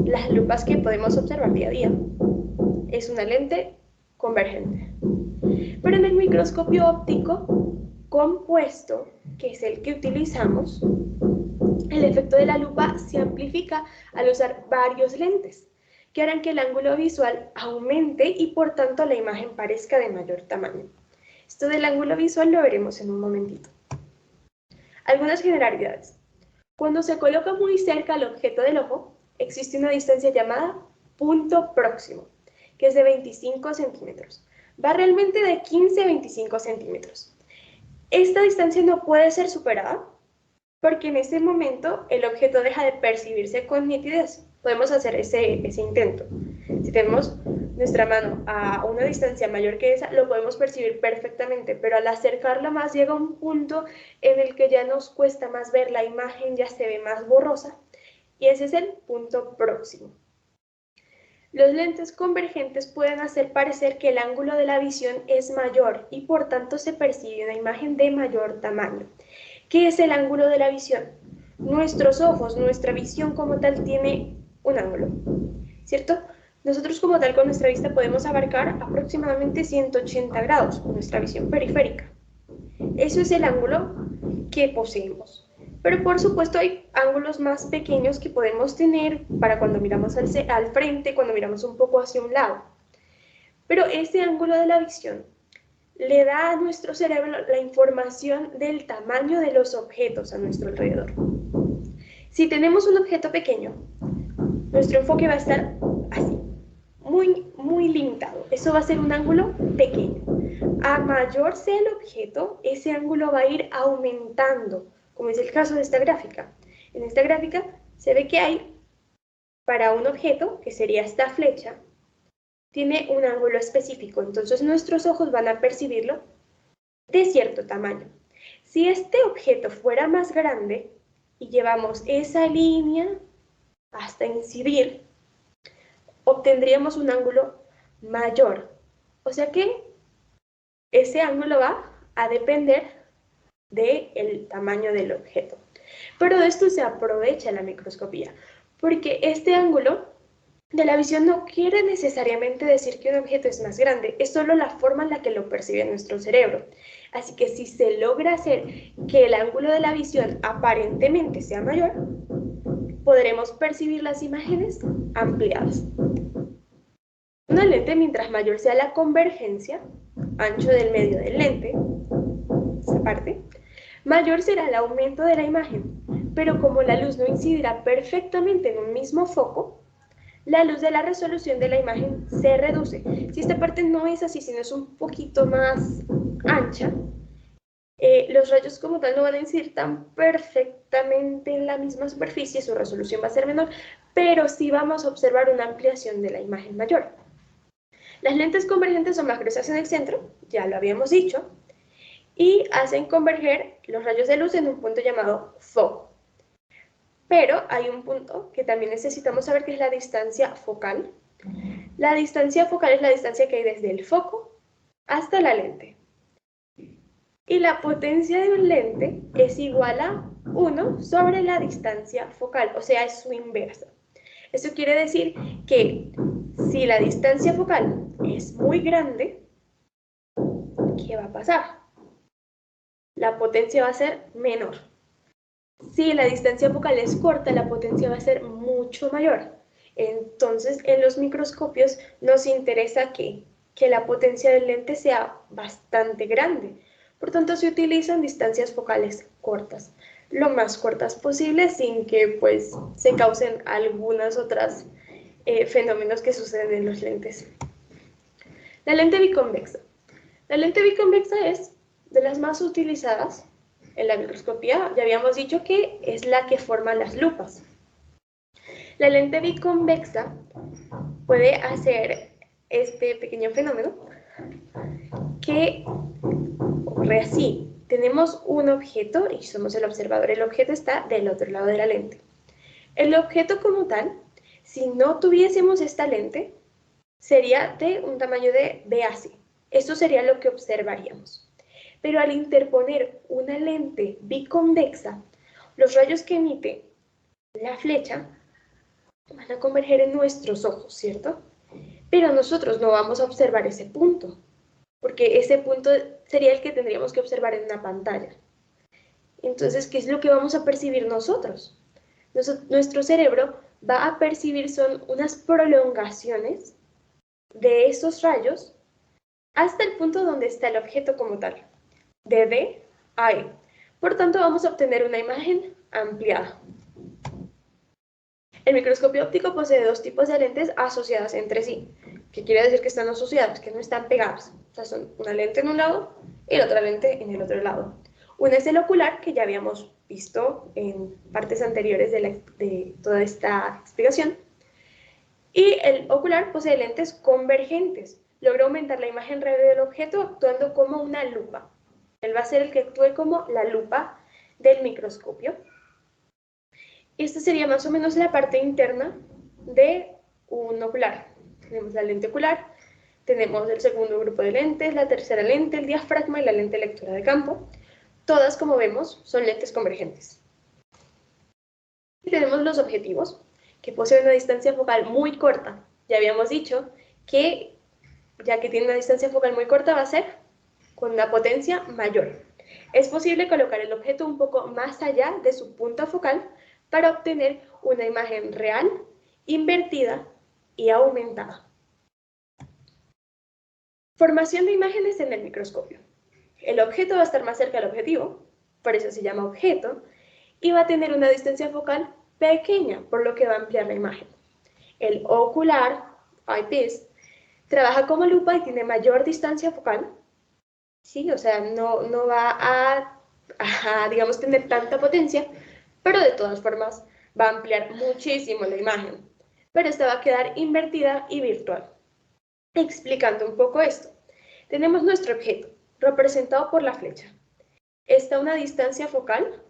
Las lupas que podemos observar día a día es una lente convergente. Pero en el microscopio óptico compuesto, que es el que utilizamos, el efecto de la lupa se amplifica al usar varios lentes, que harán que el ángulo visual aumente y por tanto la imagen parezca de mayor tamaño. Esto del ángulo visual lo veremos en un momentito. Algunas generalidades. Cuando se coloca muy cerca al objeto del ojo, existe una distancia llamada punto próximo, que es de 25 centímetros. Va realmente de 15 a 25 centímetros. Esta distancia no puede ser superada porque en ese momento el objeto deja de percibirse con nitidez. Podemos hacer ese intento. Si tenemos nuestra mano a una distancia mayor que esa, lo podemos percibir perfectamente, pero al acercarla más llega un punto en el que ya nos cuesta más ver la imagen, ya se ve más borrosa, y ese es el punto próximo. Los lentes convergentes pueden hacer parecer que el ángulo de la visión es mayor y por tanto se percibe una imagen de mayor tamaño. ¿Qué es el ángulo de la visión? Nuestros ojos, nuestra visión como tal tiene un ángulo, ¿cierto? Nosotros como tal con nuestra vista podemos abarcar aproximadamente 180 grados con nuestra visión periférica. Eso es el ángulo que poseemos. Pero por supuesto hay ángulos más pequeños que podemos tener para cuando miramos al frente, cuando miramos un poco hacia un lado. Pero este ángulo de la visión le da a nuestro cerebro la información del tamaño de los objetos a nuestro alrededor. Si tenemos un objeto pequeño, nuestro enfoque va a estar así, muy limitado. Eso va a ser un ángulo pequeño. A mayor sea el objeto, ese ángulo va a ir aumentando, como es el caso de esta gráfica. En esta gráfica se ve que hay, para un objeto, que sería esta flecha, tiene un ángulo específico, entonces nuestros ojos van a percibirlo de cierto tamaño. Si este objeto fuera más grande y llevamos esa línea hasta incidir, obtendríamos un ángulo mayor. O sea que ese ángulo va a depender del tamaño del objeto. Pero de esto se aprovecha la microscopía. porque este ángulo de la visión no quiere necesariamente decir que un objeto es más grande, es solo la forma en la que lo percibe nuestro cerebro. Así que si se logra hacer que el ángulo de la visión aparentemente sea mayor, podremos percibir las imágenes ampliadas. Una lente, mientras mayor sea la convergencia, ancho del medio del lente, esa parte, mayor será el aumento de la imagen, pero como la luz no incidirá perfectamente en un mismo foco, la luz de la resolución de la imagen se reduce. Si esta parte no es así, sino es un poquito más ancha, los rayos como tal no van a incidir tan perfectamente en la misma superficie, su resolución va a ser menor, pero sí vamos a observar una ampliación de la imagen mayor. Las lentes convergentes son más gruesas en el centro, ya lo habíamos dicho, y hacen converger los rayos de luz en un punto llamado foco. Pero hay un punto que también necesitamos saber, que es la distancia focal. La distancia focal es la distancia que hay desde el foco hasta la lente. Y la potencia de un lente es igual a 1 sobre la distancia focal, o sea, es su inversa. Eso quiere decir que si la distancia focal es muy grande, ¿qué va a pasar? La potencia va a ser menor. Si la distancia focal es corta, la potencia va a ser mucho mayor. Entonces, en los microscopios nos interesa que la potencia del lente sea bastante grande. Por tanto, se utilizan distancias focales cortas, lo más cortas posible, sin que pues se causen algunas otras fenómenos que suceden en los lentes. La lente biconvexa. La lente biconvexa es de las más utilizadas en la microscopía. Ya habíamos dicho que es la que forma las lupas. La lente biconvexa puede hacer este pequeño fenómeno que ocurre así. Tenemos un objeto y somos el observador. El objeto está del otro lado de la lente. El objeto como tal, si no tuviésemos esta lente, sería de un tamaño de BAC. Esto sería lo que observaríamos. Pero al interponer una lente biconvexa, los rayos que emite la flecha van a converger en nuestros ojos, ¿cierto? Pero nosotros no vamos a observar ese punto, porque ese punto sería el que tendríamos que observar en una pantalla. Entonces, ¿qué es lo que vamos a percibir nosotros? Nuestro cerebro va a percibir son unas prolongaciones de esos rayos hasta el punto donde está el objeto como tal, de D a E. Por tanto, vamos a obtener una imagen ampliada. El microscopio óptico posee dos tipos de lentes asociadas entre sí. ¿Qué quiere decir que están asociadas? Que no están pegadas. O sea, son una lente en un lado y la otra lente en el otro lado. Una es el ocular, que ya habíamos visto en partes anteriores de toda esta explicación. Y el ocular posee lentes convergentes. Logra aumentar la imagen real del objeto actuando como una lupa. Él va a ser el que actúe como la lupa del microscopio. Esta sería más o menos la parte interna de un ocular. Tenemos la lente ocular, tenemos el segundo grupo de lentes, la tercera lente, el diafragma y la lente lectora de campo. Todas, como vemos, son lentes convergentes. Y tenemos los objetivos, que poseen una distancia focal muy corta. Ya habíamos dicho que, ya que tiene una distancia focal muy corta, va a ser con una potencia mayor. Es posible colocar el objeto un poco más allá de su punto focal para obtener una imagen real, invertida y aumentada. Formación de imágenes en el microscopio. El objeto va a estar más cerca del objetivo, por eso se llama objeto, y va a tener una distancia focal pequeña, por lo que va a ampliar la imagen. El ocular, eyepiece, trabaja como lupa y tiene mayor distancia focal, ¿sí? O sea, no va a, digamos, tener tanta potencia, pero de todas formas va a ampliar muchísimo la imagen. Pero esta va a quedar invertida y virtual. Explicando un poco esto, tenemos nuestro objeto, representado por la flecha. Está a una distancia focal,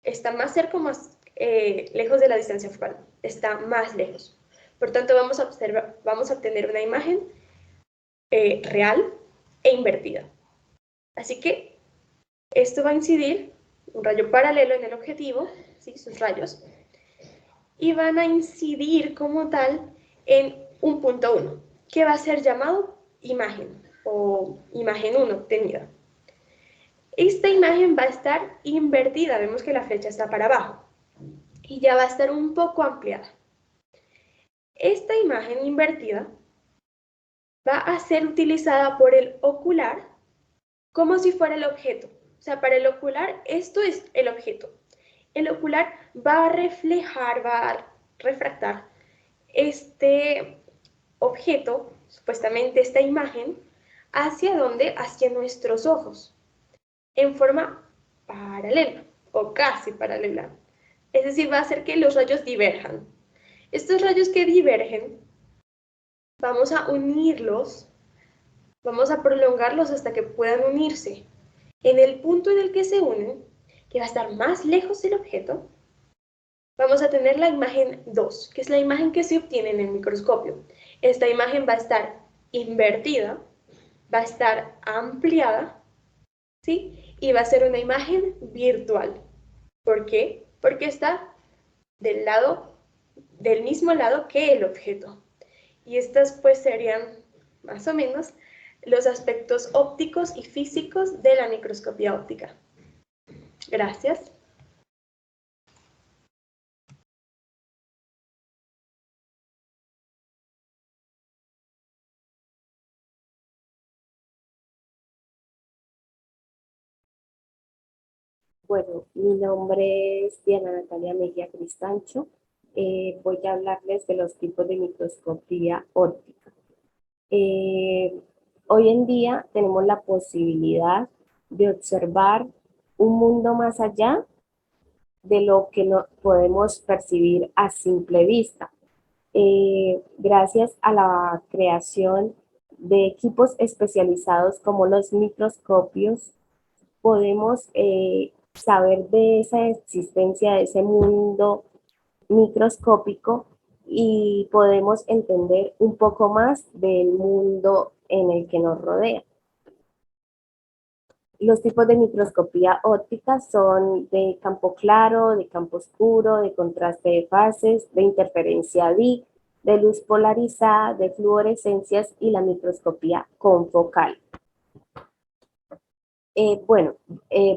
está más cerca o más lejos de la distancia focal, está más lejos. Por tanto, vamos a obtener una imagen real e invertida. Así que esto va a incidir un rayo paralelo en el objetivo, ¿sí? Sus rayos, y van a incidir como tal en un punto 1, que va a ser llamado imagen o imagen 1 obtenida. Esta imagen va a estar invertida, vemos que la flecha está para abajo y ya va a estar un poco ampliada. Esta imagen invertida va a ser utilizada por el ocular como si fuera el objeto. O sea, para el ocular esto es el objeto. El ocular va a reflejar, va a refractar este objeto, supuestamente esta imagen, ¿hacia dónde? Hacia nuestros ojos, en forma paralela o casi paralela. Es decir, va a hacer que los rayos diverjan. Estos rayos que divergen, vamos a unirlos, vamos a prolongarlos hasta que puedan unirse. En el punto en el que se unen, que va a estar más lejos del objeto, vamos a tener la imagen 2, que es la imagen que se obtiene en el microscopio. Esta imagen va a estar invertida, va a estar ampliada, ¿sí? Y va a ser una imagen virtual. ¿Por qué? Porque está del mismo lado que el objeto. Y estas pues serían más o menos los aspectos ópticos y físicos de la microscopía óptica. Gracias. Bueno, mi nombre es Diana Natalia Mejía Cristancho. Voy a hablarles de los tipos de microscopía óptica. Hoy en día tenemos la posibilidad de observar un mundo más allá de lo que no podemos percibir a simple vista. Gracias a la creación de equipos especializados como los microscopios, podemos saber de esa existencia, de ese mundo microscópico y podemos entender un poco más del mundo en el que nos rodea. Los tipos de microscopía óptica son de campo claro, de campo oscuro, de contraste de fases, de interferencia DIC, de luz polarizada, de fluorescencias y la microscopía confocal.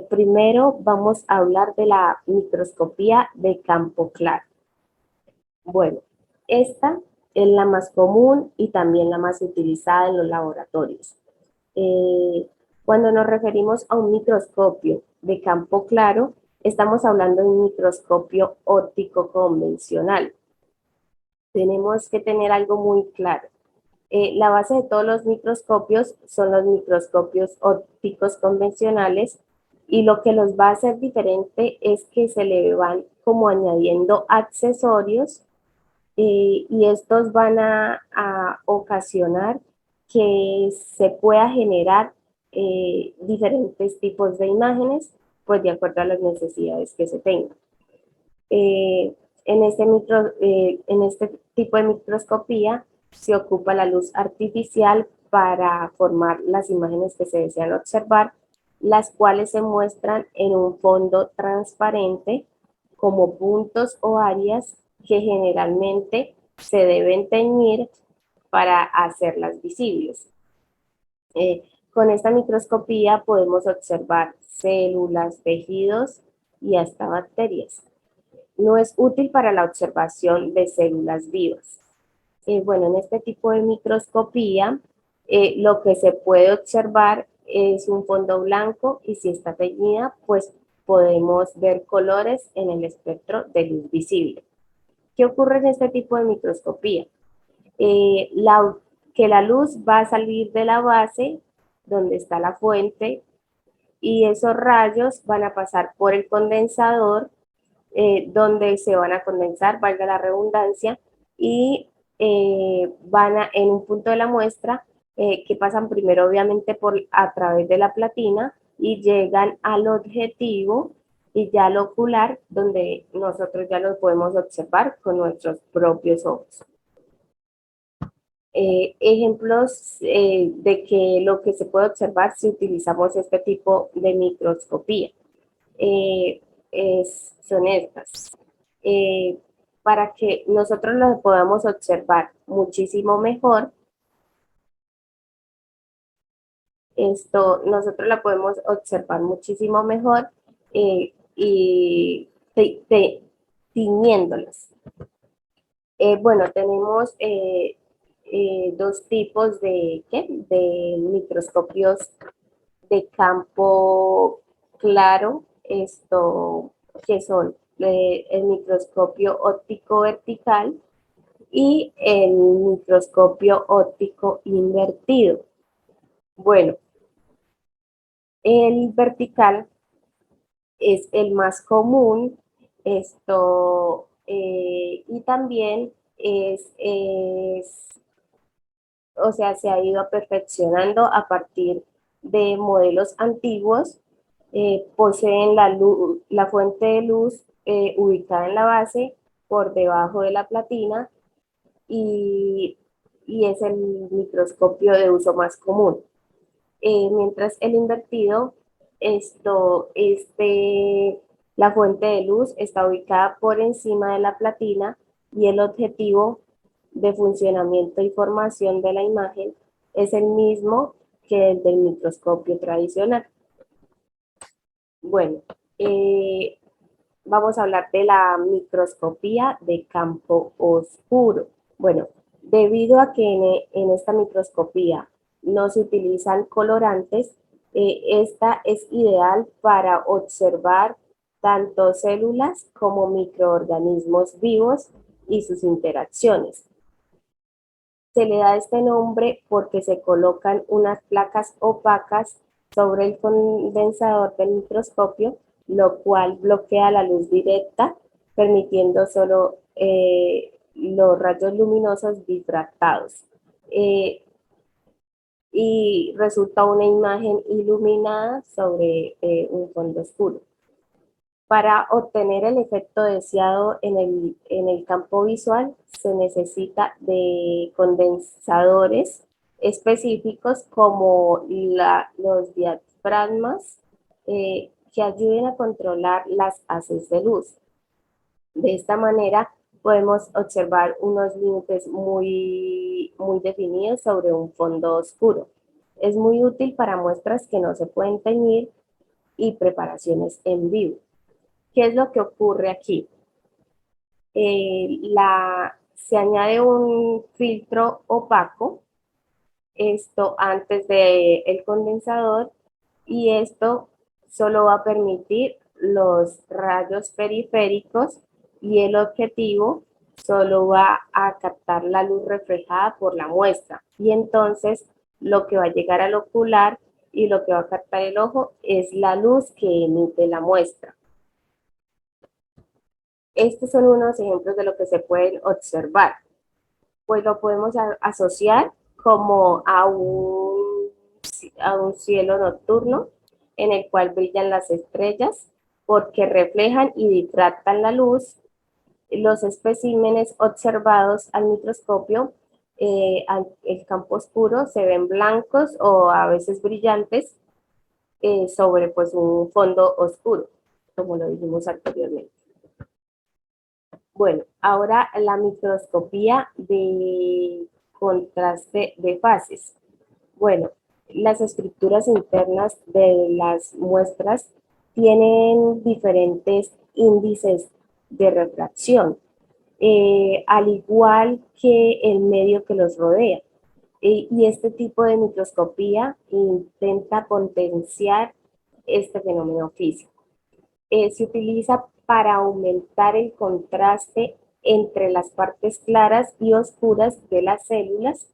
Primero vamos a hablar de la microscopía de campo claro. Bueno, esta es la más común y también la más utilizada en los laboratorios. Cuando nos referimos a un microscopio de campo claro, estamos hablando de un microscopio óptico convencional. Tenemos que tener algo muy claro. La base de todos los microscopios son los microscopios ópticos convencionales y lo que los va a hacer diferente es que se le van como añadiendo accesorios y estos van a ocasionar que se pueda generar diferentes tipos de imágenes, pues de acuerdo a las necesidades que se tengan. En este tipo de microscopía se ocupa la luz artificial para formar las imágenes que se desean observar, las cuales se muestran en un fondo transparente como puntos o áreas que generalmente se deben teñir para hacerlas visibles. Con esta microscopía podemos observar células, tejidos y hasta bacterias. No es útil para la observación de células vivas. Bueno, en este tipo de microscopía, lo que se puede observar es un fondo blanco y si está teñida, pues podemos ver colores en el espectro de luz visible. ¿Qué ocurre en este tipo de microscopía? Que la luz va a salir de la base, donde está la fuente, y esos rayos van a pasar por el condensador, donde se van a condensar, valga la redundancia, y van en un punto de la muestra que pasan primero obviamente a través de la platina y llegan al objetivo y ya al ocular, donde nosotros ya los podemos observar con nuestros propios ojos. Ejemplos de que lo que se puede observar si utilizamos este tipo de microscopía son estas. para que nosotros lo podamos observar muchísimo mejor, nosotros la podemos observar muchísimo mejor y tiñéndolas. Bueno, tenemos dos tipos de microscopios de campo claro, que son el microscopio óptico vertical y el microscopio óptico invertido. Bueno, el vertical es el más común, y también o sea, se ha ido perfeccionando a partir de modelos antiguos. Poseen la fuente de luz ubicada en la base, por debajo de la platina, y, y es el microscopio de uso más común. Mientras el invertido, la fuente de luz está ubicada por encima de la platina y el objetivo de funcionamiento y formación de la imagen es el mismo que el del microscopio tradicional. Bueno, vamos a hablar de la microscopía de campo oscuro. Bueno, debido a que en esta microscopía no se utilizan colorantes, esta es ideal para observar tanto células como microorganismos vivos y sus interacciones. Se le da este nombre porque se colocan unas placas opacas sobre el condensador del microscopio, lo cual bloquea la luz directa, permitiendo solo los rayos luminosos difractados. Y resulta una imagen iluminada sobre un fondo oscuro. Para obtener el efecto deseado en el campo visual, se necesita de condensadores específicos como los diafragmas que ayuden a controlar las haces de luz. De esta manera podemos observar unos límites muy definidos sobre un fondo oscuro. Es muy útil para muestras que no se pueden teñir y preparaciones en vivo. ¿Qué es lo que ocurre aquí? Se añade un filtro opaco, antes del condensador, y esto solo va a permitir los rayos periféricos y el objetivo solo va a captar la luz reflejada por la muestra. Y entonces lo que va a llegar al ocular y lo que va a captar el ojo es la luz que emite la muestra. Estos son unos ejemplos de lo que se pueden observar. Pues lo podemos asociar como a un cielo nocturno en el cual brillan las estrellas porque reflejan y difractan la luz. Los especímenes observados al microscopio, el campo oscuro, se ven blancos o a veces brillantes sobre pues un fondo oscuro, como lo dijimos anteriormente. Bueno, ahora la microscopía de contraste de fases. Bueno, las estructuras internas de las muestras tienen diferentes índices de refracción, al igual que el medio que los rodea. Y este tipo de microscopía intenta potenciar este fenómeno físico. Se utiliza para aumentar el contraste entre las partes claras y oscuras de las células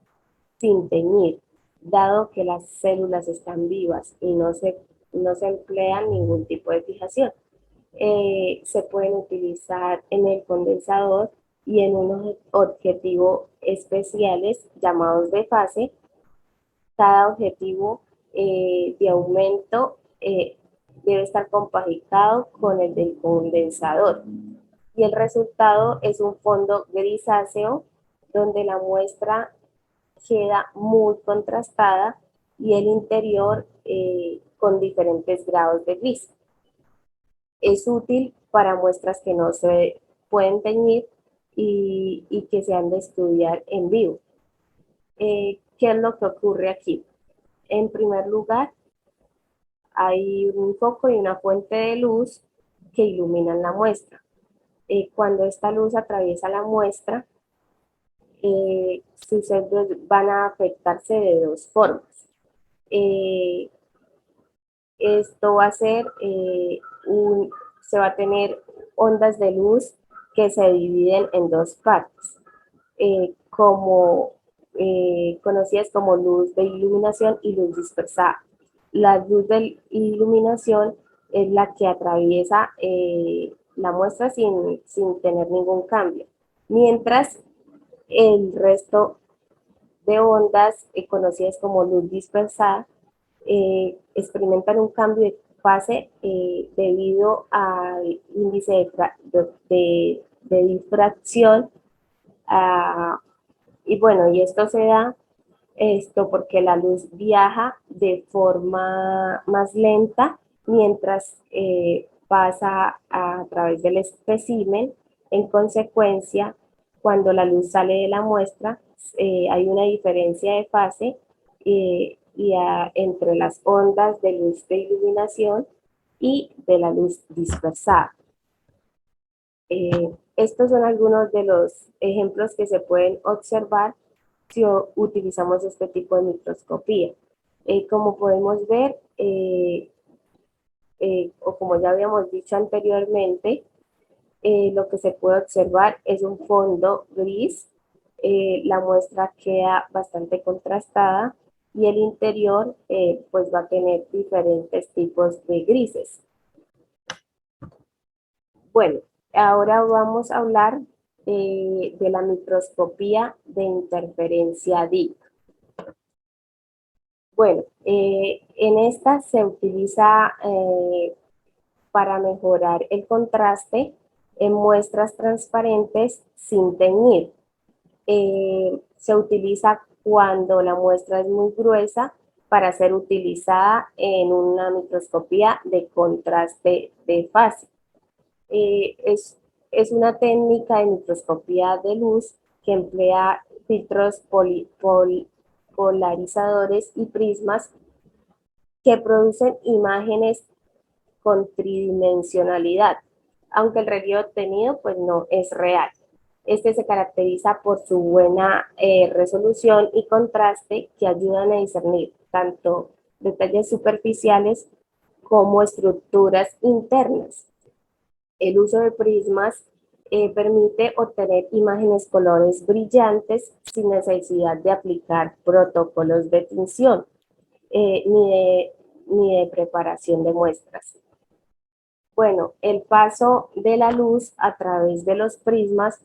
sin teñir, dado que las células están vivas y no se emplea ningún tipo de fijación. Se pueden utilizar en el condensador y en unos objetivos especiales llamados de fase. Cada objetivo de aumento debe estar compaginado con el del condensador. Y el resultado es un fondo grisáceo donde la muestra queda muy contrastada y el interior con diferentes grados de gris. Es útil para muestras que no se pueden teñir y que se han de estudiar en vivo. ¿Qué es lo que ocurre aquí? En primer lugar, hay un foco y una fuente de luz que iluminan la muestra. Cuando esta luz atraviesa la muestra, sus sesgos van a afectarse de dos formas. Esto va a ser, se va a tener ondas de luz que se dividen en dos partes, conocidas como luz de iluminación y luz dispersada. La luz de iluminación es la que atraviesa la muestra sin tener ningún cambio, mientras el resto de ondas conocidas como luz dispersada experimentan un cambio de fase debido al índice de difracción. Y bueno, y esto se da porque la luz viaja de forma más lenta mientras pasa a través del espécimen. En consecuencia, cuando la luz sale de la muestra, hay una diferencia de fase entre las ondas de luz de iluminación y de la luz dispersada. Estos son algunos de los ejemplos que se pueden observar si utilizamos este tipo de microscopía. Como podemos ver, o como ya habíamos dicho anteriormente, lo que se puede observar es un fondo gris. La muestra queda bastante contrastada y el interior pues va a tener diferentes tipos de grises. Bueno, ahora vamos a hablar de la microscopía de interferencia DIC. Bueno, en esta se utiliza para mejorar el contraste en muestras transparentes sin teñir. Se utiliza cuando la muestra es muy gruesa para ser utilizada en una microscopía de contraste de fase. Es una técnica de microscopía de luz que emplea filtros polarizadores y prismas que producen imágenes con tridimensionalidad, aunque el relieve obtenido pues no es real. Este se caracteriza por su buena resolución y contraste que ayudan a discernir tanto detalles superficiales como estructuras internas. El uso de prismas permite obtener imágenes colores brillantes sin necesidad de aplicar protocolos de tinción ni de preparación de muestras. Bueno, el paso de la luz a través de los prismas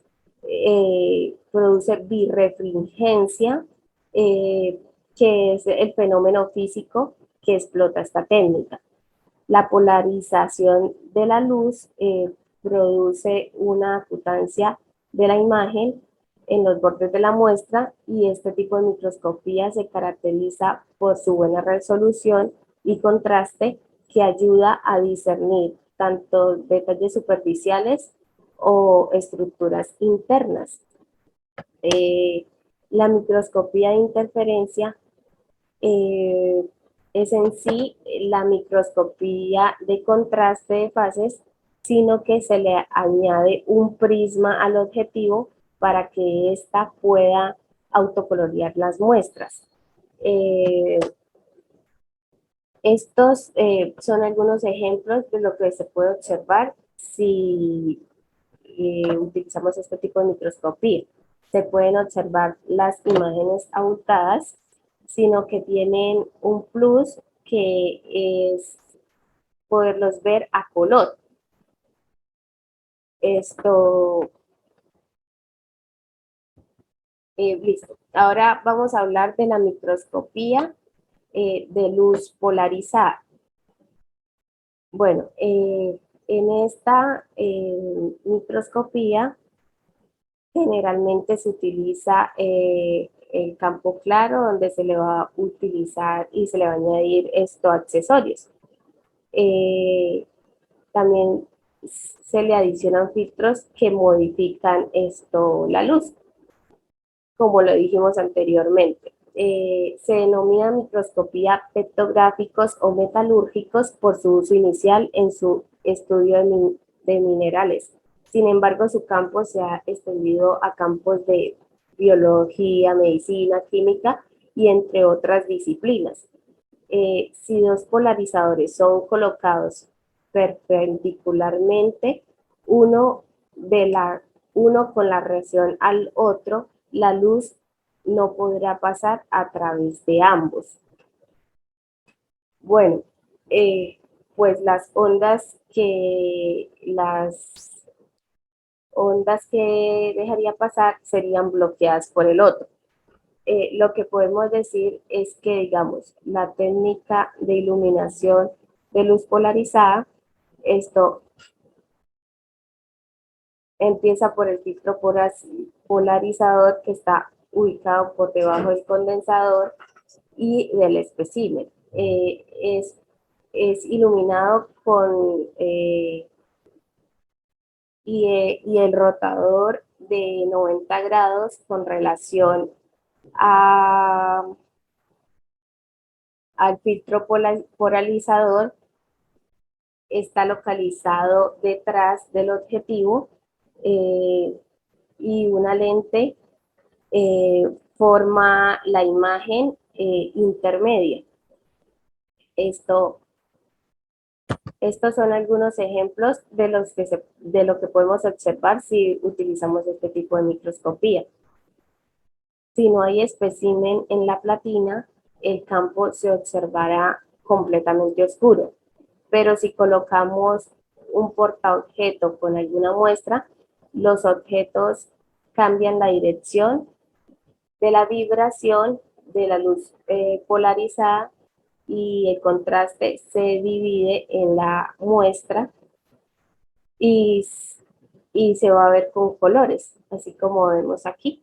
produce birrefringencia, que es el fenómeno físico que explota esta técnica. La polarización de la luz produce una acutancia de la imagen en los bordes de la muestra y este tipo de microscopía se caracteriza por su buena resolución y contraste que ayuda a discernir tanto detalles superficiales o estructuras internas. La microscopía de interferencia es en sí la microscopía de contraste de fases, sino que se le añade un prisma al objetivo para que ésta pueda autocolorear las muestras. Estos son algunos ejemplos de lo que se puede observar si utilizamos este tipo de microscopía. Se pueden observar las imágenes abultadas, sino que tienen un plus que es poderlos ver a color. Listo. Ahora vamos a hablar de la microscopía de luz polarizada. Bueno, en esta microscopía generalmente se utiliza el campo claro, donde se le va a utilizar y se le va a añadir estos accesorios. También se le adicionan filtros que modifican la luz, como lo dijimos anteriormente. Se denomina microscopía petrográficos o metalúrgicos por su uso inicial en su estudio de minerales. Sin embargo, su campo se ha extendido a campos de biología, medicina, química y entre otras disciplinas. Si dos polarizadores son colocados perpendicularmente, uno con la reacción al otro, la luz no podrá pasar a través de ambos. Bueno, pues las ondas que dejaría pasar serían bloqueadas por el otro. Lo que podemos decir es que, digamos, la técnica de iluminación de luz polarizada, esto empieza por el filtro polarizador que está ubicado por debajo del condensador y del espécimen. Es iluminado y el rotador de 90 grados con relación al filtro polarizador está localizado detrás del objetivo y una lente forma la imagen intermedia. Estos son algunos ejemplos de lo que podemos observar si utilizamos este tipo de microscopía. Si no hay espécimen en la platina, el campo se observará completamente oscuro. Pero si colocamos un portaobjeto con alguna muestra, los objetos cambian la dirección de la vibración de la luz polarizada y el contraste se divide en la muestra y se va a ver con colores, así como vemos aquí.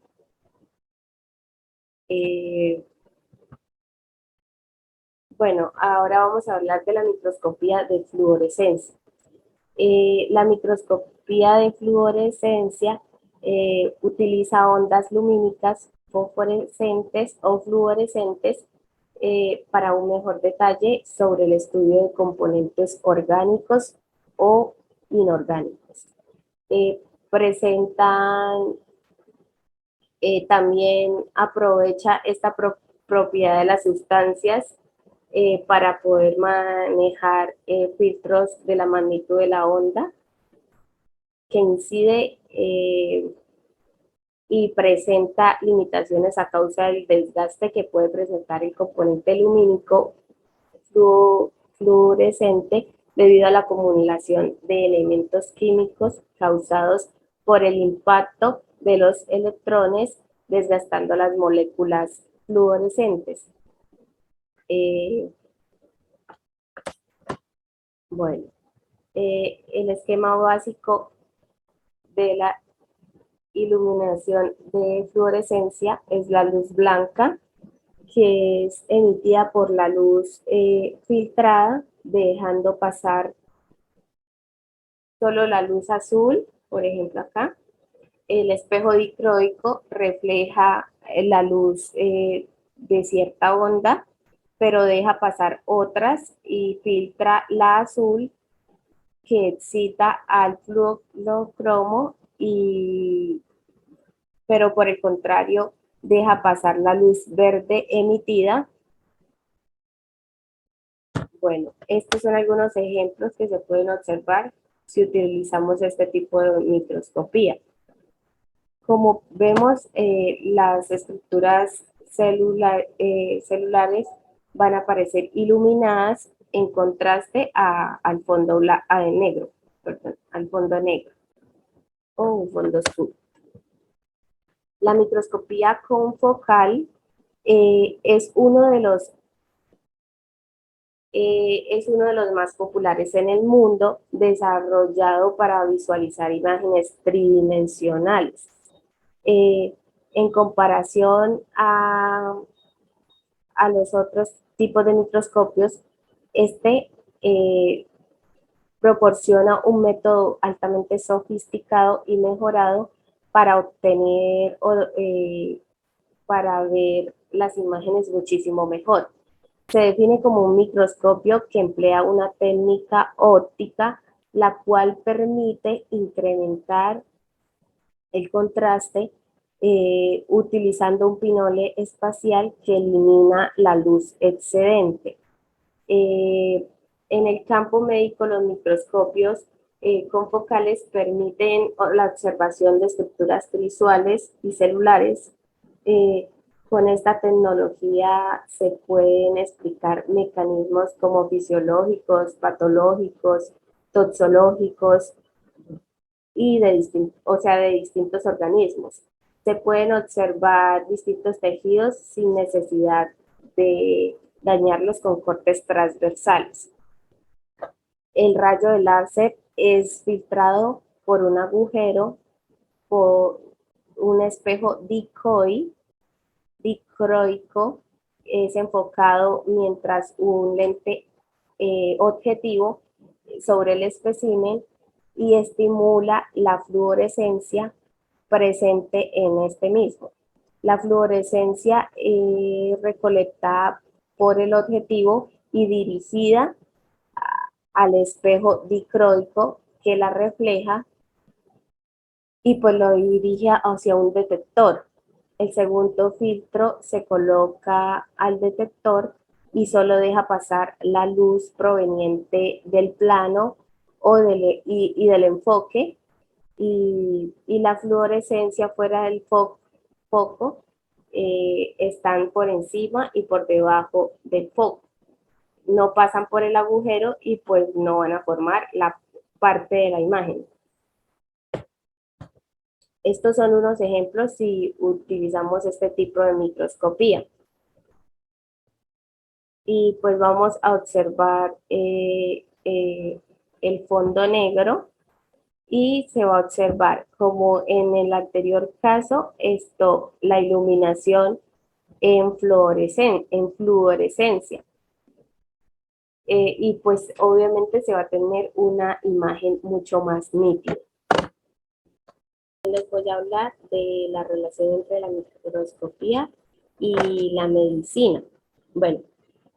Bueno, ahora vamos a hablar de la microscopía de fluorescencia. La microscopía de fluorescencia utiliza ondas lumínicas fosforescentes o fluorescentes para un mejor detalle sobre el estudio de componentes orgánicos o inorgánicos. También aprovecha esta propiedad de las sustancias para poder manejar filtros de la magnitud de la onda que incide y presenta limitaciones a causa del desgaste que puede presentar el componente lumínico fluorescente debido a la acumulación de elementos químicos causados por el impacto de los electrones desgastando las moléculas fluorescentes. Bueno, el esquema básico de la iluminación de fluorescencia es la luz blanca, que es emitida por la luz filtrada, dejando pasar solo la luz azul, por ejemplo acá. El espejo dicroico refleja la luz de cierta onda, pero deja pasar otras y filtra la azul que excita al fluocromo, pero por el contrario deja pasar la luz verde emitida. Bueno, estos son algunos ejemplos que se pueden observar si utilizamos este tipo de microscopía. Como vemos, las estructuras celulares van a aparecer iluminadas en contraste al fondo negro, perdón, al fondo negro o un fondo oscuro. La microscopía confocal es uno de los más populares en el mundo, desarrollado para visualizar imágenes tridimensionales. En comparación a los otros tipos de microscopios, proporciona un método altamente sofisticado y mejorado para obtener para ver las imágenes muchísimo mejor. Se define como un microscopio que emplea una técnica óptica la cual permite incrementar el contraste utilizando un pinole espacial que elimina la luz excedente. En el campo médico, los microscopios confocales permiten la observación de estructuras visuales y celulares. Con esta tecnología se pueden explicar mecanismos como fisiológicos, patológicos, toxológicos y de distintos organismos. Se pueden observar distintos tejidos sin necesidad de dañarlos con cortes transversales. El rayo de láser es filtrado por un agujero, por un espejo dicroico, es enfocado mientras un lente objetivo sobre el espécimen y estimula la fluorescencia presente en este mismo. La fluorescencia es recolectada por el objetivo y dirigida al espejo dicroico que la refleja y pues lo dirige hacia un detector. El segundo filtro se coloca al detector y solo deja pasar la luz proveniente del plano y del enfoque y la fluorescencia fuera del foco están por encima y por debajo del foco. No pasan por el agujero y pues no van a formar la parte de la imagen. Estos son unos ejemplos si utilizamos este tipo de microscopía. Y pues vamos a observar el fondo negro y se va a observar como en el anterior caso, la iluminación en fluorescencia. Y pues obviamente se va a tener una imagen mucho más nítida. Les voy a hablar de la relación entre la microscopía y la medicina. Bueno,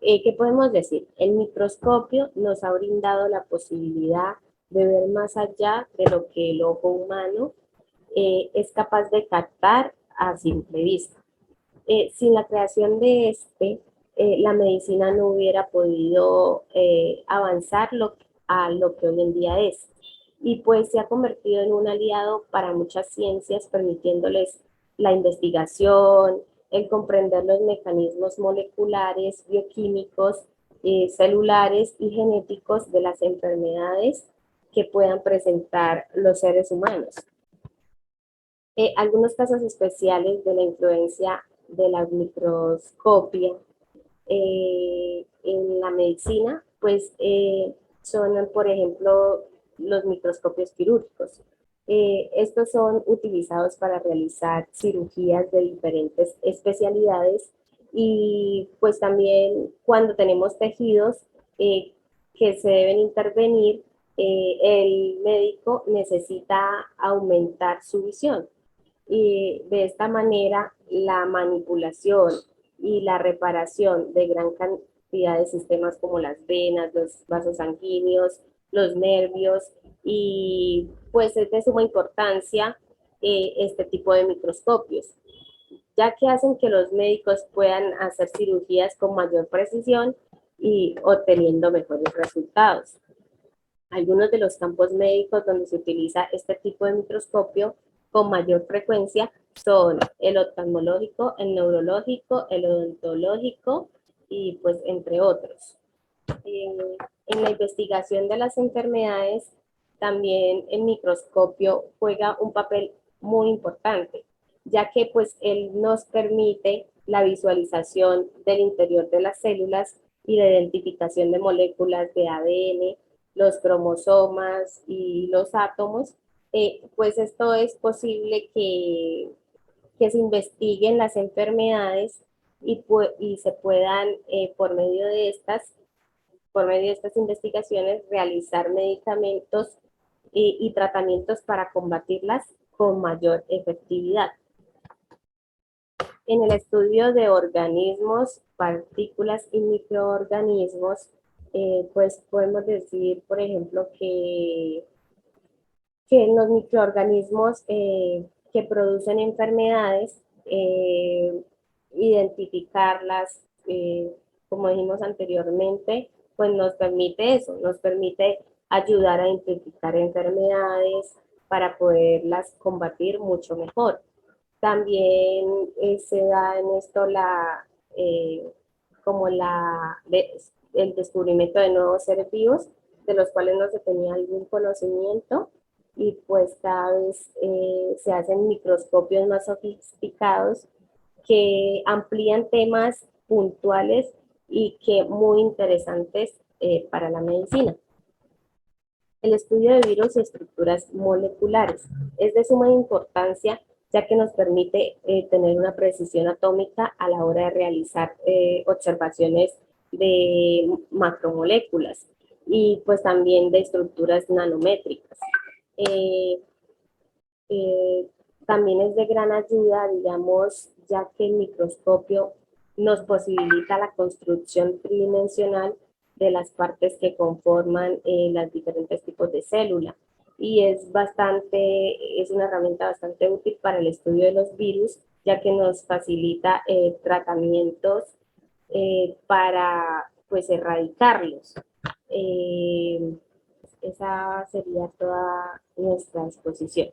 ¿qué podemos decir? El microscopio nos ha brindado la posibilidad de ver más allá de lo que el ojo humano es capaz de captar a simple vista. Sin la creación de la medicina no hubiera podido avanzar a lo que hoy en día es. Y pues se ha convertido en un aliado para muchas ciencias, permitiéndoles la investigación, el comprender los mecanismos moleculares, bioquímicos, celulares y genéticos de las enfermedades que puedan presentar los seres humanos. Algunos casos especiales de la influencia de la microscopia en la medicina, pues son, por ejemplo, los microscopios quirúrgicos. Estos son utilizados para realizar cirugías de diferentes especialidades y pues también cuando tenemos tejidos que se deben intervenir, el médico necesita aumentar su visión. Y de esta manera la manipulación y la reparación de gran cantidad de sistemas como las venas, los vasos sanguíneos, los nervios y pues es de suma importancia este tipo de microscopios, ya que hacen que los médicos puedan hacer cirugías con mayor precisión y obteniendo mejores resultados. Algunos de los campos médicos donde se utiliza este tipo de microscopio con mayor frecuencia son el oftalmológico, el neurológico, el odontológico y pues entre otros. En la investigación de las enfermedades también el microscopio juega un papel muy importante, ya que pues él nos permite la visualización del interior de las células y la identificación de moléculas de ADN, los cromosomas y los átomos, pues esto es posible que se investiguen las enfermedades y se puedan, por medio de estas, por medio de estas investigaciones, realizar medicamentos y tratamientos para combatirlas con mayor efectividad. En el estudio de organismos, partículas y microorganismos, pues podemos decir, por ejemplo, que en los microorganismos que producen enfermedades, identificarlas, como dijimos anteriormente, pues nos permite eso, nos permite ayudar a identificar enfermedades para poderlas combatir mucho mejor. También se da en esto como el descubrimiento de nuevos seres vivos, de los cuales no se tenía algún conocimiento, y pues cada vez se hacen microscopios más sofisticados que amplían temas puntuales y que muy interesantes para la medicina. El estudio de virus y estructuras moleculares es de suma importancia, ya que nos permite tener una precisión atómica a la hora de realizar observaciones de macromoléculas y pues también de estructuras nanométricas. También es de gran ayuda, digamos, ya que el microscopio nos posibilita la construcción tridimensional de las partes que conforman los diferentes tipos de célula, y es una herramienta bastante útil para el estudio de los virus, ya que nos facilita tratamientos para pues erradicarlos. Esa sería toda nuestra exposición.